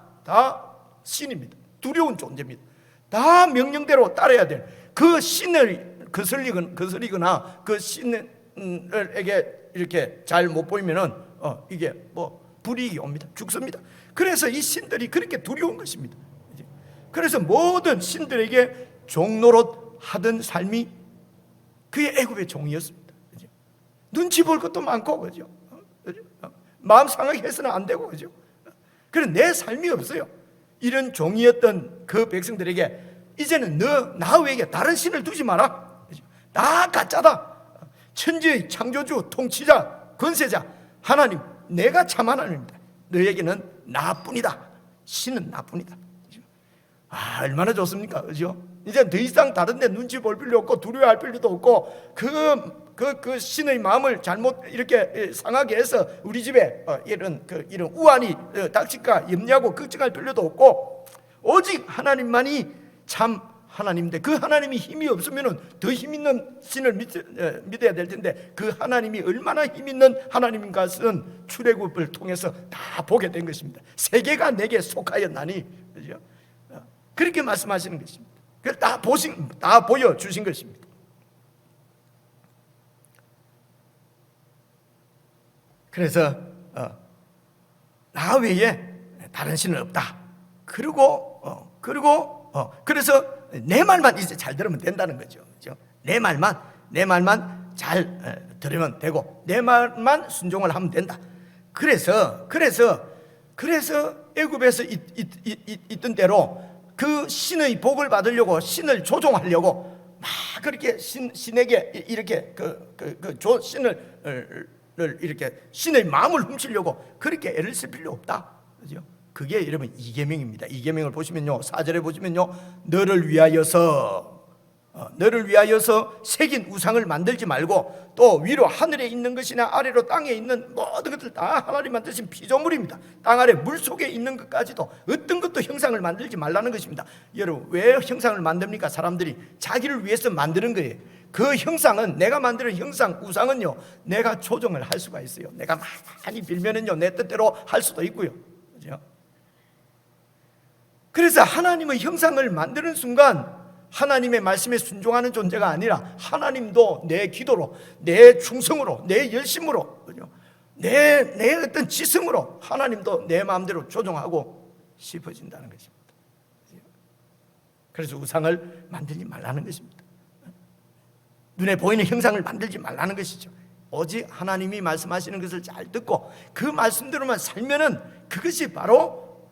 신입니다. 두려운 존재입니다. 다 명령대로 따라야 될 그 신을 거슬리거나 그 신에게 이렇게 잘 못 보이면은 이게 뭐 불이익이 옵니다. 죽습니다. 그래서 이 신들이 그렇게 두려운 것입니다. 그래서 모든 신들에게 종노릇 하던 삶이 그의 애굽의 종이었습니다. 눈치 볼 것도 많고, 그죠? 마음 상하게 해서는 안 되고, 그죠? 그래 내 삶이 없어요. 이런 종이었던 그 백성들에게 이제는 나 외에 다른 신을 두지 마라. 그죠? 다 가짜다. 천지의 창조주, 통치자, 권세자 하나님, 내가 참 하나님입니다. 너에게는 나뿐이다. 신은 나뿐이다. 그죠? 얼마나 좋습니까? 그죠? 이제 더 이상 다른 데 눈치 볼 필요 없고 두려워할 필요도 없고 그 신의 마음을 잘못 이렇게 상하게 해서 우리 집에 이런 우환이 닥칠까 염려하고 걱정할 필요도 없고 오직 하나님만이 참 하나님인데 그 하나님이 힘이 없으면 더 힘 있는 신을 믿어야 될 텐데 그 하나님이 얼마나 힘 있는 하나님인 것은 출애굽을 통해서 다 보게 된 것입니다. 세계가 내게 속하였나니, 그죠? 그렇게 말씀하시는 것입니다. 그걸 다 보여주신 것입니다. 그래서 나 외에 다른 신은 없다. 그래서 내 말만 이제 잘 들으면 된다는 거죠. 그렇죠? 내 말만 잘 들으면 되고 내 말만 순종을 하면 된다. 그래서 애굽에서 있던 대로 그 신의 복을 받으려고 신을 조종하려고 막 그렇게 신에게 이렇게 신을 이렇게 신의 마음을 훔치려고 그렇게 애를 쓸 필요 없다. 그죠? 그게 여러분 이계명입니다. 이계명을 보시면요 4절에 보시면요 너를 위하여서 새긴 우상을 만들지 말고 또 위로 하늘에 있는 것이나 아래로 땅에 있는 모든 것들 다 하나님 만드신 피조물입니다. 땅 아래 물속에 있는 것까지도 어떤 것도 형상을 만들지 말라는 것입니다. 여러분 왜 형상을 만듭니까? 사람들이 자기를 위해서 만드는 거예요. 그 형상은 내가 만드는 형상 우상은요 내가 조정을 할 수가 있어요. 내가 많이 빌면은요 내 뜻대로 할 수도 있고요. 그죠? 그래서 하나님의 형상을 만드는 순간 하나님의 말씀에 순종하는 존재가 아니라 하나님도 내 기도로 내 충성으로 내 열심으로 그죠? 내 어떤 지성으로 하나님도 내 마음대로 조종하고 싶어진다는 것입니다. 그래서 우상을 만들지 말라는 것입니다. 눈에 보이는 형상을 만들지 말라는 것이죠. 오직 하나님이 말씀하시는 것을 잘 듣고 그 말씀대로만 살면은 그것이 바로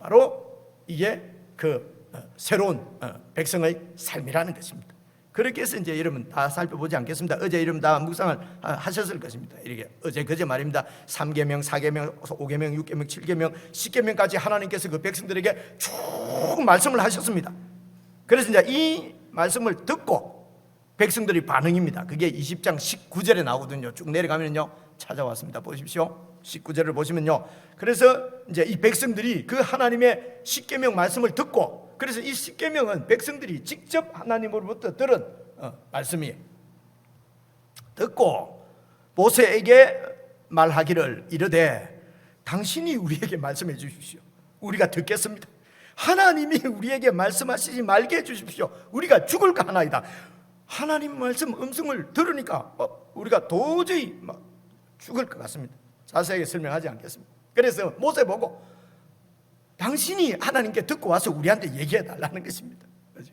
이게 그 새로운 백성의 삶이라는 것입니다. 그렇게 해서 이제 여러분 다 살펴보지 않겠습니다. 어제 여러분 다 묵상을 하셨을 것입니다. 이렇게 어제 그제 말입니다. 3계명, 4계명, 5계명, 6계명, 7계명, 10계명까지 하나님께서 그 백성들에게 쭉 말씀을 하셨습니다. 그래서 이제 이 말씀을 듣고 백성들의 반응입니다. 그게 20장 19절에 나오거든요. 쭉 내려가면요 찾아왔습니다. 보십시오. 19절을 보시면요. 그래서 이제 이 백성들이 그 하나님의 십계명 말씀을 듣고, 그래서 이 십계명은 백성들이 직접 하나님으로부터 들은 말씀이에요. 듣고 모세에게 말하기를 이르되 당신이 우리에게 말씀해 주십시오. 우리가 듣겠습니다. 하나님이 우리에게 말씀하시지 말게 해 주십시오. 우리가 죽을까 하나이다. 하나님 말씀 음성을 들으니까 우리가 도저히 막 죽을 것 같습니다. 자세하게 설명하지 않겠습니다. 그래서 모세 보고 당신이 하나님께 듣고 와서 우리한테 얘기해 달라는 것입니다. 그렇죠?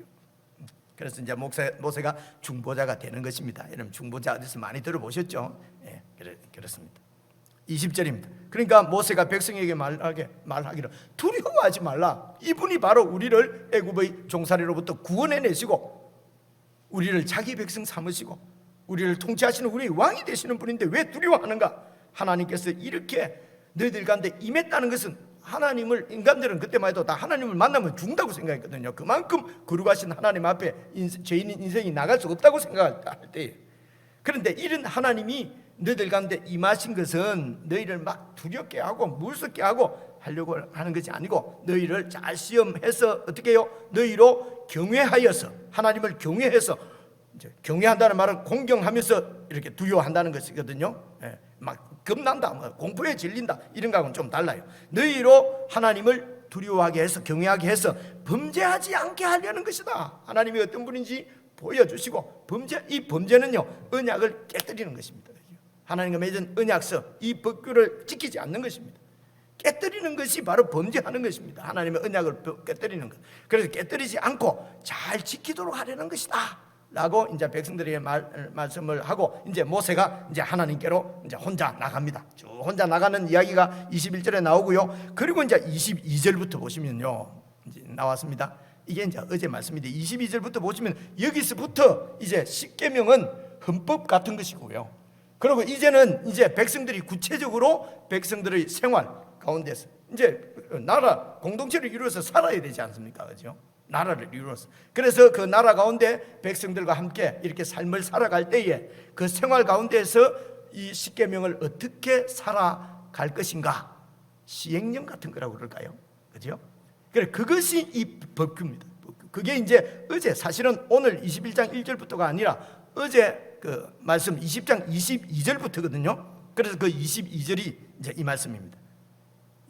그래서 이제 모세가 중보자가 되는 것입니다. 여러분 중보자 어디서 많이 들어보셨죠? 예, 그렇습니다. 20절입니다. 그러니까 모세가 백성에게 말하기를 두려워하지 말라. 이분이 바로 우리를 애굽의 종살이로부터 구원해내시고 우리를 자기 백성 삼으시고 우리를 통치하시는 우리 왕이 되시는 분인데 왜 두려워하는가? 하나님께서 이렇게 너희들 가운데 임했다는 것은 하나님을, 인간들은 그때만 해도 다 하나님을 만나면 죽는다고 생각했거든요. 그만큼 거룩하신 하나님 앞에 죄인인 인생이 나갈 수 없다고 생각할 때에, 그런데 이런 하나님이 너희들 가운데 임하신 것은 너희를 막 두렵게 하고 무섭게 하고 하려고 하는 것이 아니고 너희를 잘 시험해서 어떻게 해요? 너희로 경외하여서, 하나님을 경외해서, 이제 경외한다는 말은 공경하면서 이렇게 두려워한다는 것이거든요. 예, 막 겁난다, 공포에 질린다 이런 거하고는 좀 달라요. 너희로 하나님을 두려워하게 해서 경외하게 해서 범죄하지 않게 하려는 것이다. 하나님이 어떤 분인지 보여주시고 이 범죄는요 언약을 깨뜨리는 것입니다. 하나님과 맺은 언약서 이 법규를 지키지 않는 것입니다. 깨뜨리는 것이 바로 범죄하는 것입니다. 하나님의 언약을 깨뜨리는 것. 그래서 깨뜨리지 않고 잘 지키도록 하려는 것이다 라고 이제 백성들에게 말씀을 하고, 이제 모세가 이제 하나님께로 이제 혼자 나갑니다. 쭉 혼자 나가는 이야기가 21절에 나오고요. 그리고 이제 22절부터 보시면요, 이제 나왔습니다. 이게 이제 어제 말씀인데 22절부터 보시면 여기서부터 이제 십계명은 헌법 같은 것이고요. 그리고 이제는 이제 백성들이 구체적으로 백성들의 생활 가운데서 이제 나라 공동체를 이루어서 살아야 되지 않습니까? 그렇죠? 나라를 이루어서, 그래서 그 나라 가운데 백성들과 함께 이렇게 삶을 살아갈 때에 그 생활 가운데서 이 십계명을 어떻게 살아갈 것인가, 시행령 같은 거라고 그럴까요? 그렇죠? 그래, 그것이 이 법규입니다. 그게 이제 어제 사실은 오늘 21장 1절부터가 아니라 어제 그 말씀 20장 22절부터거든요. 그래서 그 22절이 이제 이 말씀입니다.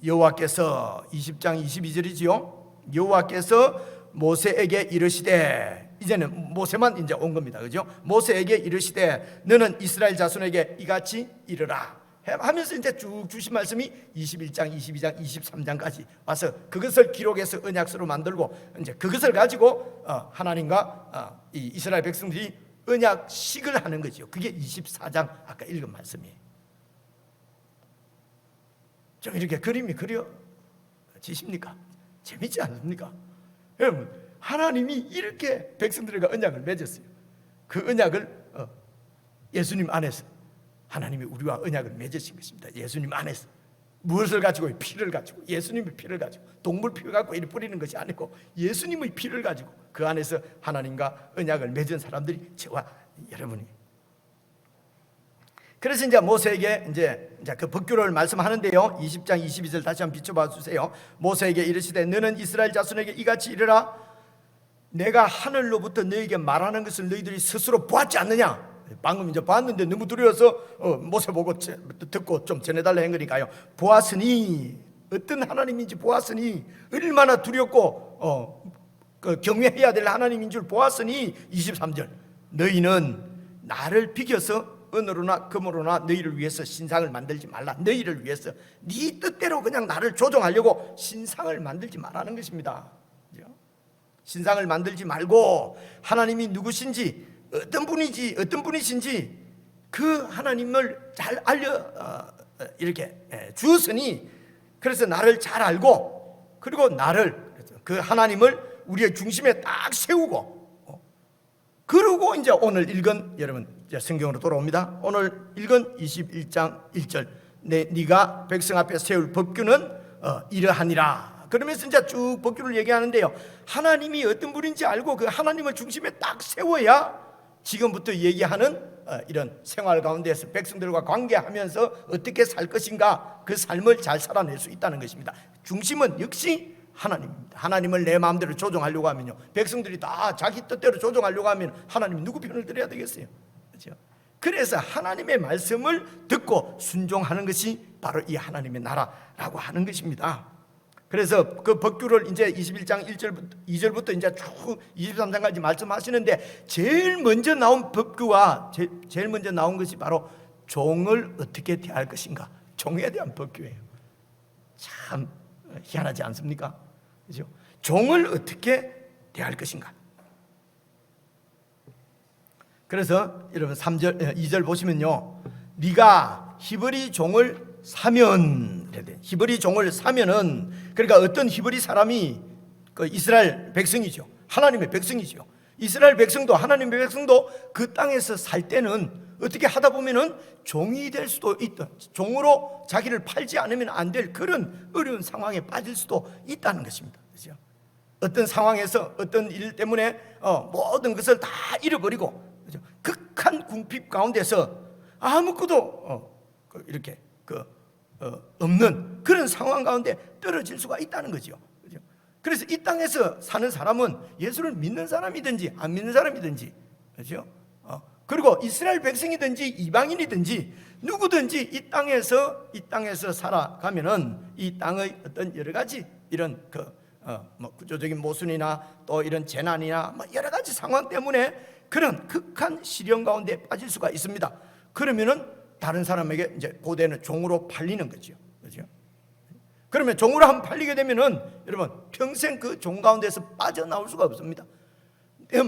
여호와께서 20장 22절이지요. 여호와께서 모세에게 이르시되, 이제는 모세만 이제 온 겁니다. 그죠? 모세에게 이르시되 너는 이스라엘 자손에게 이같이 이르라 하면서 이제 쭉 주신 말씀이 21장, 22장, 23장까지 와서 그것을 기록해서 언약서로 만들고 이제 그것을 가지고 하나님과 이 이스라엘 백성들이 언약식을 하는 거죠. 그게 24장 아까 읽은 말씀이에요. 좀 이렇게 그림이 그려지십니까? 재밌지 않습니까? 여러분, 하나님이 이렇게 백성들과 언약을 맺었어요. 그 언약을 예수님 안에서 하나님이 우리와 언약을 맺으신 것입니다. 예수님 안에서. 무엇을 가지고? 피를 가지고, 예수님의 피를 가지고, 동물 피를 갖고 이를 뿌리는 것이 아니고 예수님의 피를 가지고 그 안에서 하나님과 언약을 맺은 사람들이 저와 여러분이. 그래서 이제 모세에게 이제 그 법규를 말씀하는데요. 20장 22절 다시 한번 비춰봐 주세요. 모세에게 이르시되 너는 이스라엘 자손에게 이같이 이르라. 내가 하늘로부터 너에게 말하는 것을 너희들이 스스로 보았지 않느냐? 방금 이제 봤는데 너무 두려워서 모세 보고 듣고 좀 전해달라 한 거니까요. 보았으니, 어떤 하나님인지 보았으니, 얼마나 두렵고 경외해야 될 하나님인 줄 보았으니, 23절 너희는 나를 비켜서 은으로나 금으로나 너희를 위해서 신상을 만들지 말라. 너희를 위해서 네 뜻대로 그냥 나를 조종하려고 신상을 만들지 말라는 것입니다. 그죠? 신상을 만들지 말고 하나님이 누구신지, 어떤 분이신지 그 하나님을 잘 이렇게 주었으니, 그래서 나를 잘 알고, 그리고 나를 그 하나님을 우리의 중심에 딱 세우고, 그러고 이제 오늘 읽은, 여러분 이제 성경으로 돌아옵니다. 오늘 읽은 21장 1절, 네가 백성 앞에 세울 법규는 이러하니라. 그러면서 이제 쭉 법규를 얘기하는데요, 하나님이 어떤 분인지 알고 그 하나님을 중심에 딱 세워야 지금부터 얘기하는 이런 생활 가운데서 백성들과 관계하면서 어떻게 살 것인가, 그 삶을 잘 살아낼 수 있다는 것입니다. 중심은 역시 하나님입니다. 하나님을 내 마음대로 조종하려고 하면요, 백성들이 다 자기 뜻대로 조종하려고 하면 하나님이 누구 편을 들어야 되겠어요? 그렇죠? 그래서 하나님의 말씀을 듣고 순종하는 것이 바로 이 하나님의 나라라고 하는 것입니다. 그래서 그 법규를 이제 21장 2절부터 이제 쭉 23장까지 말씀하시는데, 제일 먼저 나온 법규와 제일 먼저 나온 것이 바로 종을 어떻게 대할 것인가, 종에 대한 법규예요. 참 희한하지 않습니까? 그죠? 종을 어떻게 대할 것인가. 그래서 여러분 2절 보시면요, 네가 히브리 종을 사면, 히브리 종을 사면은, 그러니까 어떤 히브리 사람이 그 이스라엘 백성이죠. 하나님의 백성이죠. 이스라엘 백성도, 하나님의 백성도 그 땅에서 살 때는 어떻게 하다 보면은 종이 될 수도 있다. 종으로 자기를 팔지 않으면 안 될 그런 어려운 상황에 빠질 수도 있다는 것입니다. 그렇죠? 어떤 상황에서 어떤 일 때문에 모든 것을 다 잃어버리고, 그렇죠? 극한 궁핍 가운데서 아무것도 이렇게 없는 그런 상황 가운데 떨어질 수가 있다는 거죠. 그렇죠? 그래서 이 땅에서 사는 사람은 예수를 믿는 사람이든지 안 믿는 사람이든지, 그렇죠? 그리고 이스라엘 백성이든지 이방인이든지 누구든지 이 땅에서 살아가면은 이 땅의 어떤 여러 가지 이런 구조적인 모순이나 또 이런 재난이나 여러 가지 상황 때문에 그런 극한 시련 가운데 빠질 수가 있습니다. 그러면은 다른 사람에게 이제 고대는 종으로 팔리는 거죠. 그렇죠? 그러면 종으로 한번 팔리게 되면은 여러분 평생 그 종 가운데서 빠져나올 수가 없습니다.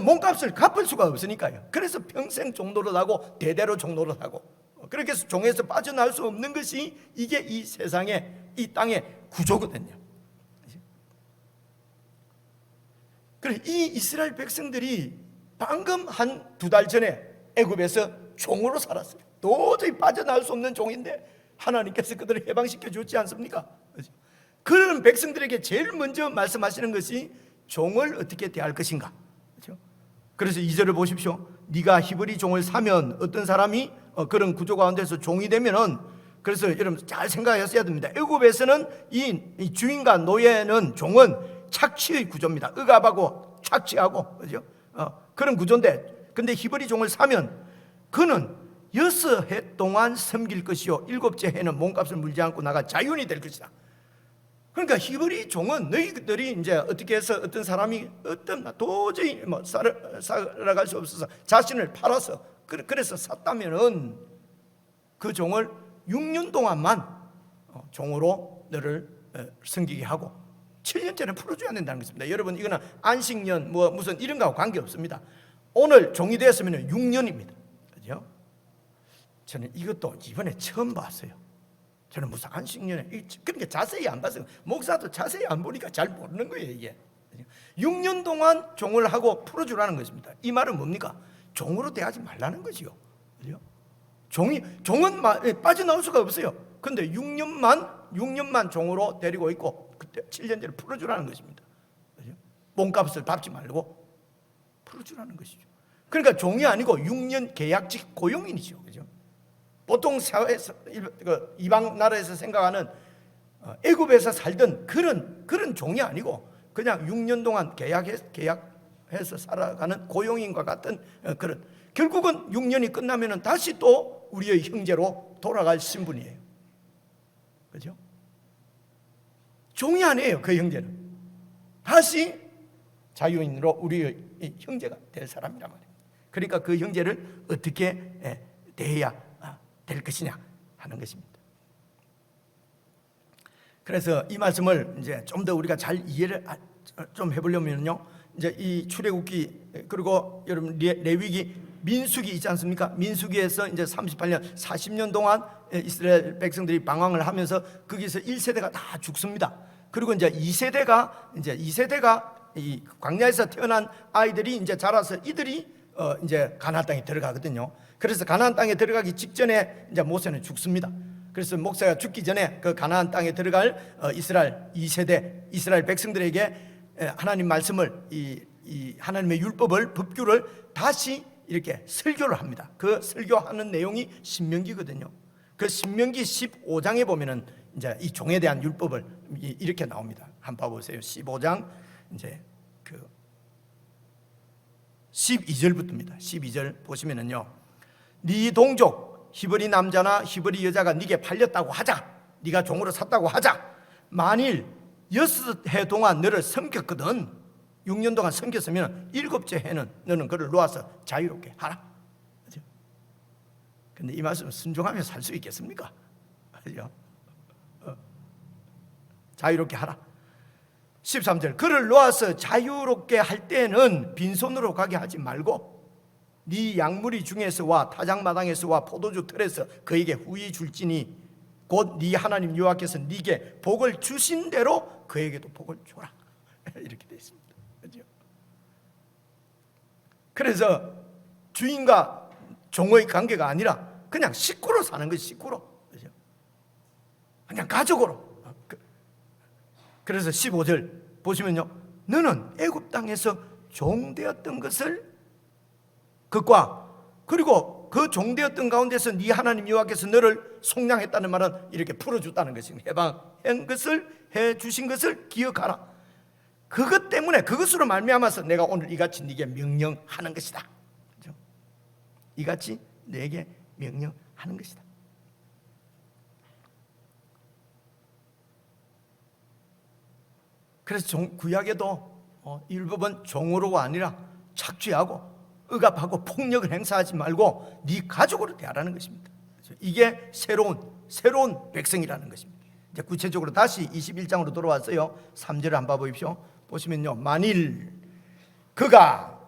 몸값을 갚을 수가 없으니까요. 그래서 평생 종노릇하고 대대로 종노릇하고, 그렇게 해서 종에서 빠져나올 수 없는 것이 이게 이 세상의, 이 땅의 구조거든요. 그래, 이 이스라엘 백성들이 방금 한 2달 전에 애굽에서 종으로 살았어요. 도저히 빠져나올 수 없는 종인데 하나님께서 그들을 해방시켜 줬지 않습니까? 그런 백성들에게 제일 먼저 말씀하시는 것이 종을 어떻게 대할 것인가. 그래서 2절을 보십시오. 네가 히브리 종을 사면, 어떤 사람이 그런 구조 가운데서 종이 되면은, 그래서 여러분 잘 생각하셔야 됩니다. 애굽에서는 이 주인과 노예는, 종은 착취의 구조입니다. 억압하고 착취하고, 그죠? 그런 구조인데, 근데 히브리 종을 사면 그는 6해 동안 섬길 것이요 7째 해는 몸값을 물지 않고 나가 자유인이 될 것이다. 그러니까 히브리 종은 너희들이 이제 어떻게 해서 어떤 사람이 도저히 살아갈 수 없어서 자신을 팔아서 그래서 샀다면은 그 종을 6년 동안만 종으로 너를 섬기게 하고 7년째는 풀어줘야 된다는 것입니다. 여러분 이거는 안식년 무슨 이런 거하고 관계없습니다. 오늘 종이 되었으면 6년입니다. 그죠? 저는 이것도 이번에 처음 봤어요. 저는 무슨 안식년에, 그러니까 자세히 안 봤어요. 목사도 자세히 안 보니까 잘 모르는 거예요. 이게 6년 동안 종을 하고 풀어주라는 것입니다. 이 말은 뭡니까? 종으로 대하지 말라는 거지요. 종은 빠져나올 수가 없어요. 근데 6년만 종으로 데리고 있고 그때 7년째를 풀어주라는 것입니다. 몸값을 밟지 말고 풀어주라는 것이죠. 그러니까 종이 아니고 6년 계약직 고용인이죠. 그죠? 보통 사회에서, 이방 나라에서 생각하는 애굽에서 살던 그런 종이 아니고 그냥 6년 동안 계약해서 살아가는 고용인과 같은 그런, 결국은 6년이 끝나면 다시 또 우리의 형제로 돌아갈 신분이에요. 그죠? 종이 아니에요. 그 형제는 다시 자유인으로 우리의 형제가 될 사람이란 말이에요. 그러니까 그 형제를 어떻게 대해야 될 것이냐 하는 것입니다. 그래서 이 말씀을 이제 좀 더 우리가 잘 이해를 좀 해보려면요, 이제 이 출애굽기 그리고 여러분 레위기, 민수기 있지 않습니까? 민수기에서 이제 38년 40년 동안 이스라엘 백성들이 방황을 하면서 거기서 1세대가 다 죽습니다. 그리고 이제 2세대가 이 광야에서 태어난 아이들이 이제 자라서 이들이 이제 가나안 땅에 들어가거든요. 그래서 가나안 땅에 들어가기 직전에 이제 모세는 죽습니다. 그래서 목사가 죽기 전에 그 가나안 땅에 들어갈 이스라엘 2세대 이스라엘 백성들에게 하나님 말씀을 이 하나님의 율법을, 법규를 다시 이렇게 설교를 합니다. 그 설교하는 내용이 신명기거든요. 그 신명기 15장에 보면은 이제 이 종에 대한 율법을 이렇게 나옵니다. 한번 봐보세요. 15장 이제 그 12절부터입니다. 12절 보시면은요, 네 동족 히브리 남자나 히브리 여자가 네게 팔렸다고 하자, 네가 종으로 샀다고 하자. 만일 6해 동안 너를 섬겼거든, 6년 동안 섬겼으면 7째 해는 너는 그를 놓아서 자유롭게 하라. 그렇죠? 근데 이 말씀은 순종하며 살 수 있겠습니까? 그렇죠? 자유롭게 하라. 13절, 그를 놓아서 자유롭게 할 때는 빈손으로 가게 하지 말고 네 양무리 중에서와 타작마당에서와 포도주 틀에서 그에게 후히 줄지니 곧 네 하나님 여호와께서 네게 복을 주신 대로 그에게도 복을 줘라. 이렇게 되어 있습니다. 그렇죠? 그래서 주인과 종의 관계가 아니라 그냥 식구로 사는 것이 식구로, 그렇죠? 그냥 가족으로. 그래서 15절 보시면요, 너는 애굽 땅에서 종되었던 것을 그과 그리고 그 종되었던 가운데서 네 하나님 여호와께서 너를 속량했다는 말은 이렇게 풀어줬다는 것입니다. 해방한 것을 해주신 것을 기억하라. 그것 때문에 그것으로 말미암아서 내가 오늘 이같이 네게 명령하는 것이다. 그렇죠? 이같이 내게 명령하는 것이다. 그래서 구약에도 율법은 종으로가 아니라 착취하고 억압하고 폭력을 행사하지 말고 네 가족으로 대하라는 것입니다. 이게 새로운 백성이라는 것입니다. 이제 구체적으로 다시 21장으로 돌아왔어요. 3절을 한번 봐보십시오. 보시면요, 만일 그가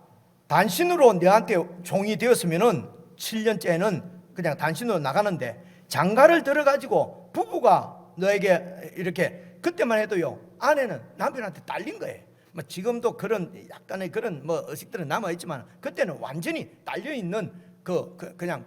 단신으로 너한테 종이 되었으면은 7년째는 그냥 단신으로 나가는데 장가를 들어가지고 부부가 너에게 이렇게, 그때만 해도요, 아내는 남편한테 딸린 거예요. 뭐 지금도 그런 약간의 그런 뭐 의식들은 남아 있지만 그때는 완전히 딸려 있는 그냥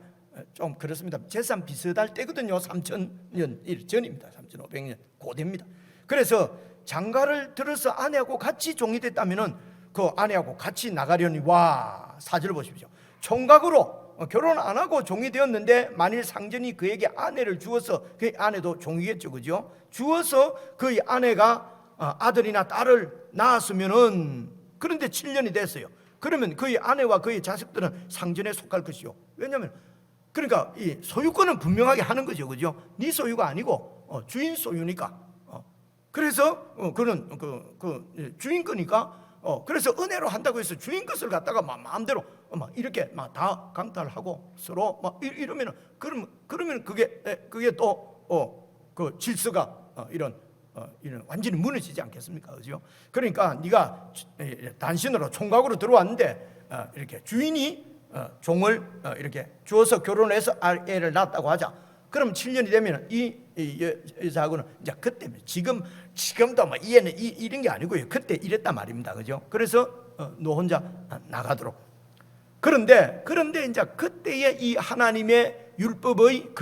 좀 그렇습니다. 재산 비슷할 때거든요. 3,000년 전입니다. 3,500년 고대입니다. 그래서 장가를 들어서 아내하고 같이 종이 됐다면은 그 아내하고 같이 나가려니, 와, 4절 보십시오. 총각으로 결혼 안 하고 종이 되었는데 만일 상전이 그에게 아내를 주어서, 그 아내도 종이겠죠, 그죠? 주어서 그의 아내가 아들이나 딸을 낳았으면은, 그런데 7년이 됐어요. 그러면 그의 아내와 그의 자식들은 상전에 속할 것이요. 왜냐하면 그러니까 이 소유권은 분명하게 하는 거죠, 그죠? 네 소유가 아니고 주인 소유니까. 그래서 그는 주인 거니까. 그래서 은혜로 한다고 해서 주인 것을 갖다가 마음대로 이렇게 다 강탈하고 서로 이러면은, 그러면 그게 또 그 질서가 이런 완전히 무너지지 않겠습니까? 그죠? 그러니까 네가 단신으로 총각으로 들어왔는데 이렇게 주인이 종을 이렇게 주어서 결혼해서 애를 낳았다고 하자. 그럼 7년이 되면 이 여자하고는 이제 그때, 지금도 뭐 이 애는 이런 게 아니고요. 그때 이랬단 말입니다. 그죠? 그래서 너 혼자 나가도록. 그런데 이제 그때의 이 하나님의 율법의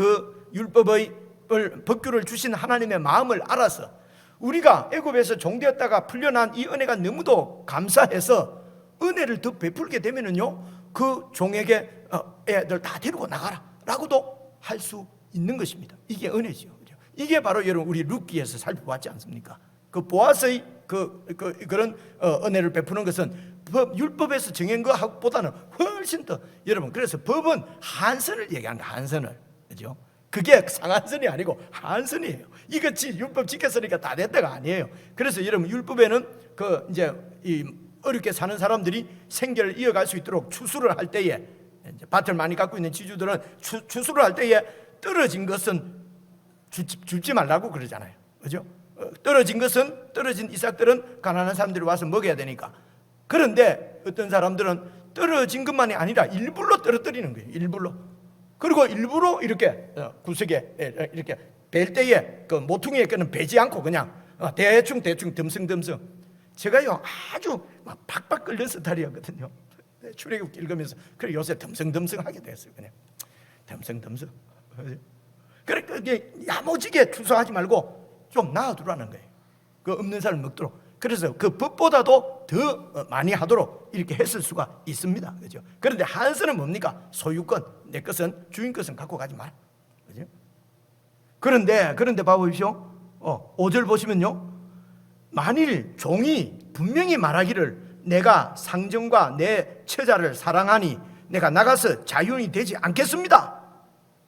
법규를 주신 하나님의 마음을 알아서, 우리가 애굽에서 종되었다가 풀려난 이 은혜가 너무도 감사해서 은혜를 더 베풀게 되면은요, 그 종에게 애들 다 데리고 나가라라고도 할 수 있는 것입니다. 이게 은혜죠. 이게 바로 여러분 우리 룻기에서 살펴봤지 않습니까? 그 보아스의 그런 은혜를 베푸는 것은 율법에서 정한 것보다는 훨씬 더, 여러분, 그래서 법은 한선을 얘기합니다. 한선을, 그죠? 그게 상한선이 아니고 한선이에요. 이것이 율법 지켰으니까 다 됐다가 아니에요. 그래서 여러분, 율법에는 이제 이 어렵게 사는 사람들이 생계를 이어갈 수 있도록 추수를 할 때에 이제 밭을 많이 갖고 있는 지주들은 추수를 할 때에 떨어진 것은 줍지 말라고 그러잖아요. 그죠? 떨어진 이삭들은 가난한 사람들이 와서 먹어야 되니까. 그런데 어떤 사람들은 떨어진 것만이 아니라 일부러 떨어뜨리는 거예요. 일부러. 그리고 일부러 이렇게 구석에 이렇게 벨 때에 그 모퉁이에 끄는 베지 않고 그냥 대충 듬성듬성. 제가요 아주 막 박박 끓는 스타일이었거든요. 출애굽기 읽으면서 그래 요새 듬성듬성하게 됐어요. 그냥 듬성듬성. 그래 그게 야무지게 추수하지 말고 좀 놔두라는 거예요. 그 없는 사람 먹도록. 그래서 그 법보다도 더 많이 하도록 이렇게 했을 수가 있습니다. 그죠? 그런데 한서는 뭡니까? 소유권, 내 것은 주인 것은 갖고 가지 말. 그죠? 그런데 봐보십시오. 5절 보시면요. 만일 종이 분명히 말하기를 내가 상전과 내 처자를 사랑하니 내가 나가서 자유인이 되지 않겠습니다.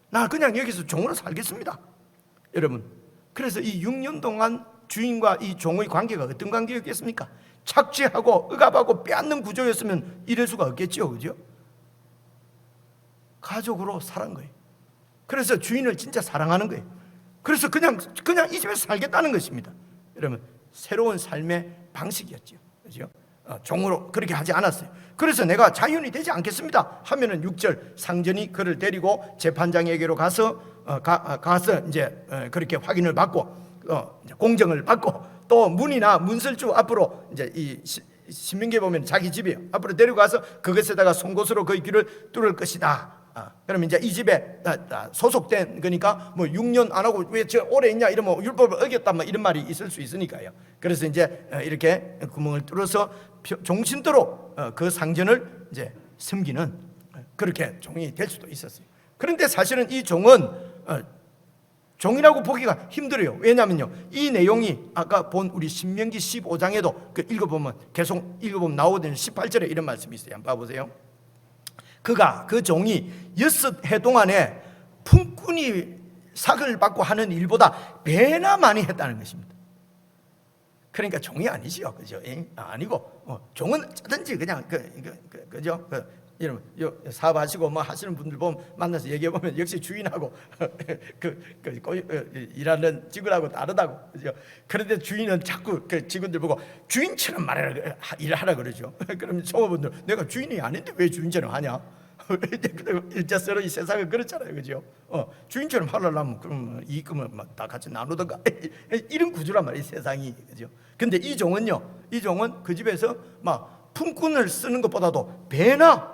나 그냥 여기서 종으로 살겠습니다. 여러분, 그래서 이 6년 동안 주인과 이 종의 관계가 어떤 관계였겠습니까? 착취하고 억압하고 빼앗는 구조였으면 이럴 수가 없겠죠. 그죠? 가족으로 살은 거예요. 그래서 주인을 진짜 사랑하는 거예요. 그래서 그냥 이 집에서 살겠다는 것입니다. 여러분, 새로운 삶의 방식이었죠. 그죠? 종으로 그렇게 하지 않았어요. 그래서 내가 자유인이 되지 않겠습니다 하면은 6절 상전이 그를 데리고 재판장에게로 가서 이제 그렇게 확인을 받고 공정을 받고 또 문이나 문설주 앞으로 이제 이 신명기에 보면 자기 집이에요. 앞으로 데려가서 그것에다가 송곳으로 그의 귀를 뚫을 것이다. 그러면 이제 이 집에 소속된 거니까 뭐 6년 안 하고 왜 저 오래 있냐 이러면 율법을 어겼다 뭐 이런 말이 있을 수 있으니까요. 그래서 이제 이렇게 구멍을 뚫어서 종신도로 그 상전을 이제 섬기는 그렇게 종이 될 수도 있었어요. 그런데 사실은 이 종은 종이라고 보기가 힘들어요. 왜냐면요, 이 내용이 아까 본 우리 신명기 15장에도 계속 읽어보면 나오던 18절에 이런 말씀이 있어요. 한번 봐보세요. 그 종이 6해 동안에 품꾼이 삭을 받고 하는 일보다 배나 많이 했다는 것입니다. 그러니까 종이 아니지요, 그죠? 아니고 종은 어쩌든지 그냥 그죠? 이런 사업하시고 뭐 하시는 분들 보면 만나서 얘기해 보면 역시 주인하고 일하는 직원하고 다르다고, 그죠? 그런데 주인은 자꾸 그 직원들 보고 주인처럼 일하라 그러죠. 그러면 종업원들 내가 주인이 아닌데 왜 주인처럼 하냐? 일자스로 이 세상은 그렇잖아요, 그죠? 주인처럼 하려면 그럼 이익금을 다 같이 나누던가 이런 구조란 말이에요, 세상이, 그죠? 근데 이 종은 그 집에서 막 품꾼을 쓰는 것보다도 배나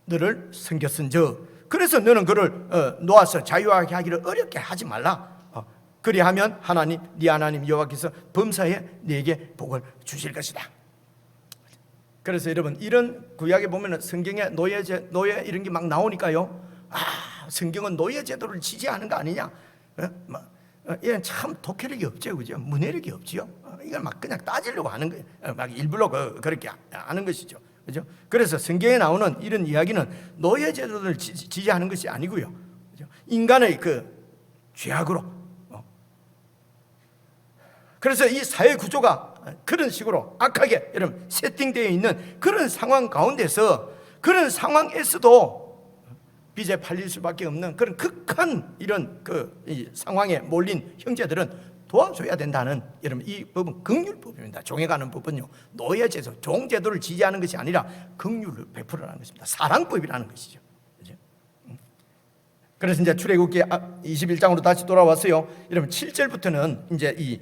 너를 섬겼은즉 그래서 너는 그를 놓아서 자유하게 하기를 어렵게 하지 말라. 그리하면 네 하나님 여호와께서 범사에 네게 복을 주실 것이다. 그래서 여러분, 이런 구약에 보면 성경에 노예 이런 게 막 나오니까요. 성경은 노예 제도를 지지하는 거 아니냐? 이건 참 독해력이 없죠, 그죠? 문해력이 없지요. 이걸 막 그냥 따지려고 하는 거예요. 막 일부러 그렇게 하는 것이죠, 그죠? 그래서 성경에 나오는 이런 이야기는 노예 제도를 지지하는 것이 아니고요, 그죠? 인간의 그 죄악으로. 그래서 이 사회 구조가 그런 식으로 악하게 여러분 세팅되어 있는 그런 상황 가운데서, 그런 상황에서도 빚에 팔릴 수밖에 없는 그런 극한 이런 이 상황에 몰린 형제들은 도와줘야 된다는, 여러분 이 법은 긍휼법입니다. 종에 관한 법은요, 노예제도, 종제도를 지지하는 것이 아니라 긍휼을 베풀어라는 것입니다. 사랑법이라는 것이죠, 그렇죠? 그래서 이제 출애굽기 21장으로 다시 돌아왔어요. 여러분 7절부터는 이제 이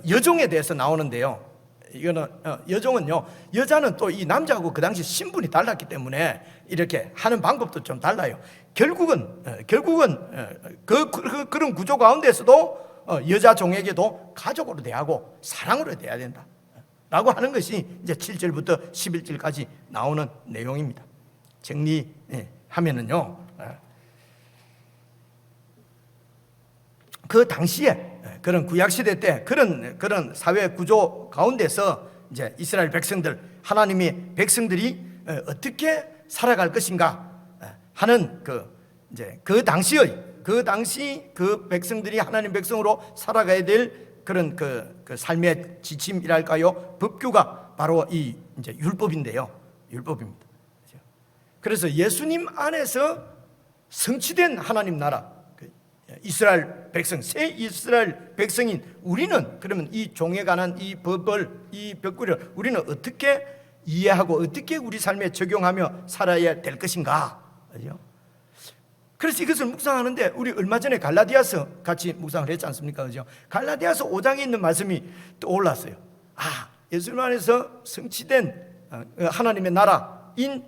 여종에 대해서 나오는데요. 이거는 여종은요, 여자는 또 이 남자하고 그 당시 신분이 달랐기 때문에 이렇게 하는 방법도 좀 달라요. 결국은 그런 구조 가운데서도 여자 종에게도 가족으로 대하고 사랑으로 대해야 된다 라고 하는 것이 이제 7절부터 11절까지 나오는 내용입니다. 정리하면은요, 그 당시에 그런 구약시대 때 그런 사회 구조 가운데서 이제 이스라엘 백성들, 하나님의 백성들이 어떻게 살아갈 것인가 하는 그 당시 그 백성들이 하나님 백성으로 살아가야 될 그런 그 삶의 지침이랄까요, 법규가 바로 이 이제 율법인데요, 율법입니다. 그래서 예수님 안에서 성취된 하나님 나라, 이스라엘 백성, 새 이스라엘 백성인 우리는 그러면 이 종에 관한 이 법을, 이 벽구를 우리는 어떻게 이해하고 어떻게 우리 삶에 적용하며 살아야 될 것인가? 그래서 이것을 묵상하는데 우리 얼마 전에 갈라디아서 같이 묵상을 했지 않습니까? 그죠? 갈라디아서 5장에 있는 말씀이 떠올랐어요. 예수님 안에서 성취된 하나님의 나라인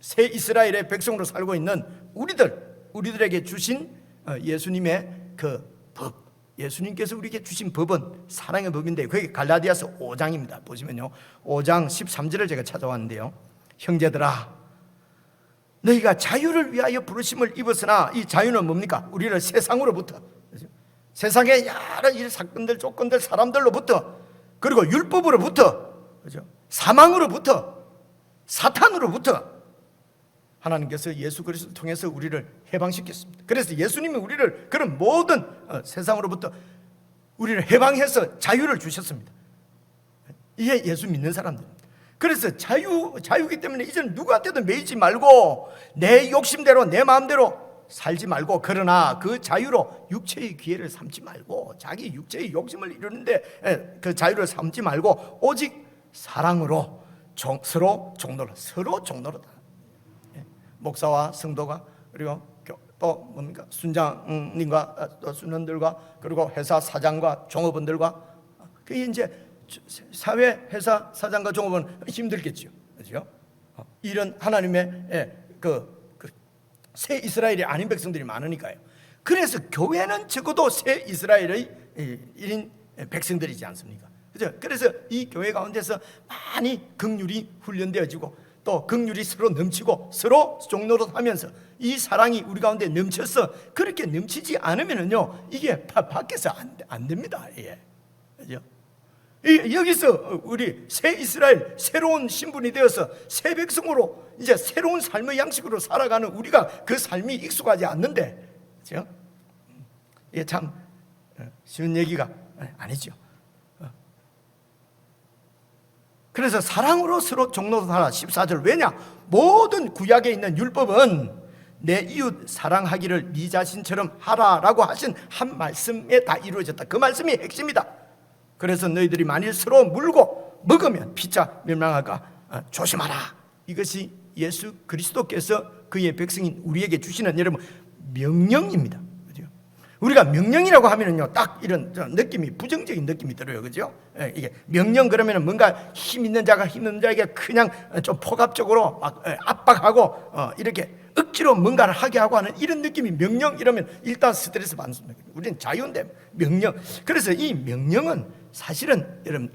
새 이스라엘의 백성으로 살고 있는 우리들에게 주신 예수님의 그 법, 예수님께서 우리에게 주신 법은 사랑의 법인데 그게 갈라디아서 5장입니다. 보시면요, 5장 13절을 제가 찾아왔는데요. 형제들아, 너희가 자유를 위하여 부르심을 입었으나 이 자유는 뭡니까? 우리를 세상으로부터, 세상의 여러 일 사건들, 조건들, 사람들로부터, 그리고 율법으로부터, 그죠? 사망으로부터, 사탄으로부터 하나님께서 예수 그리스도를 통해서 우리를 해방시켰습니다. 그래서 예수님이 우리를 그런 모든 세상으로부터 우리를 해방해서 자유를 주셨습니다. 이게 예수 믿는 사람들입니다. 그래서 자유이기 때문에 이제는 누구한테도 매이지 말고 내 욕심대로 내 마음대로 살지 말고, 그러나 그 자유로 육체의 기회를 삼지 말고, 자기 육체의 욕심을 이루는데 그 자유를 삼지 말고 오직 사랑으로 서로 종로다. 목사와 성도가, 그리고 또 뭡니까? 순장님과 또 순원들과, 그리고 회사 사장과 종업원들과, 그게 이제 사회 회사 사장과 종업원 힘들겠죠, 그렇죠? 이런 하나님의 새 이스라엘이 아닌 백성들이 많으니까요. 그래서 교회는 적어도 새 이스라엘의 1인 백성들이지 않습니까? 그렇죠? 그래서 이 교회 가운데서 많이 긍휼이 훈련되어지고 또 긍휼이 서로 넘치고 서로 종노릇하면서 이 사랑이 우리 가운데 넘쳐서, 그렇게 넘치지 않으면은요 이게 밖에서 안 됩니다. 그렇죠? 여기서 우리 새 이스라엘 새로운 신분이 되어서 새 백성으로 이제 새로운 삶의 양식으로 살아가는 우리가 그 삶이 익숙하지 않는데, 그렇죠? 이게 참 쉬운 얘기가 아니죠. 그래서 사랑으로 서로 종노릇하라 14절. 왜냐? 모든 구약에 있는 율법은 내 이웃 사랑하기를 네 자신처럼 하라라고 하신 한 말씀에 다 이루어졌다. 그 말씀이 핵심이다. 그래서 너희들이 만일 서로 물고 먹으면 피차 멸망할까 조심하라. 이것이 예수 그리스도께서 그의 백성인 우리에게 주시는, 여러분, 명령입니다. 그죠? 우리가 명령이라고 하면은요 딱 이런 느낌이, 부정적인 느낌이 들어요. 그죠? 이게 명령 그러면은 뭔가 힘 있는 자가 힘 없는 자에게 그냥 좀 포갑적으로 막 압박하고 이렇게 억지로 뭔가를 하게 하고 하는 이런 느낌이, 명령 이러면 일단 스트레스 받습니다. 우리는 자유인데 명령. 그래서 이 명령은 사실은 여러분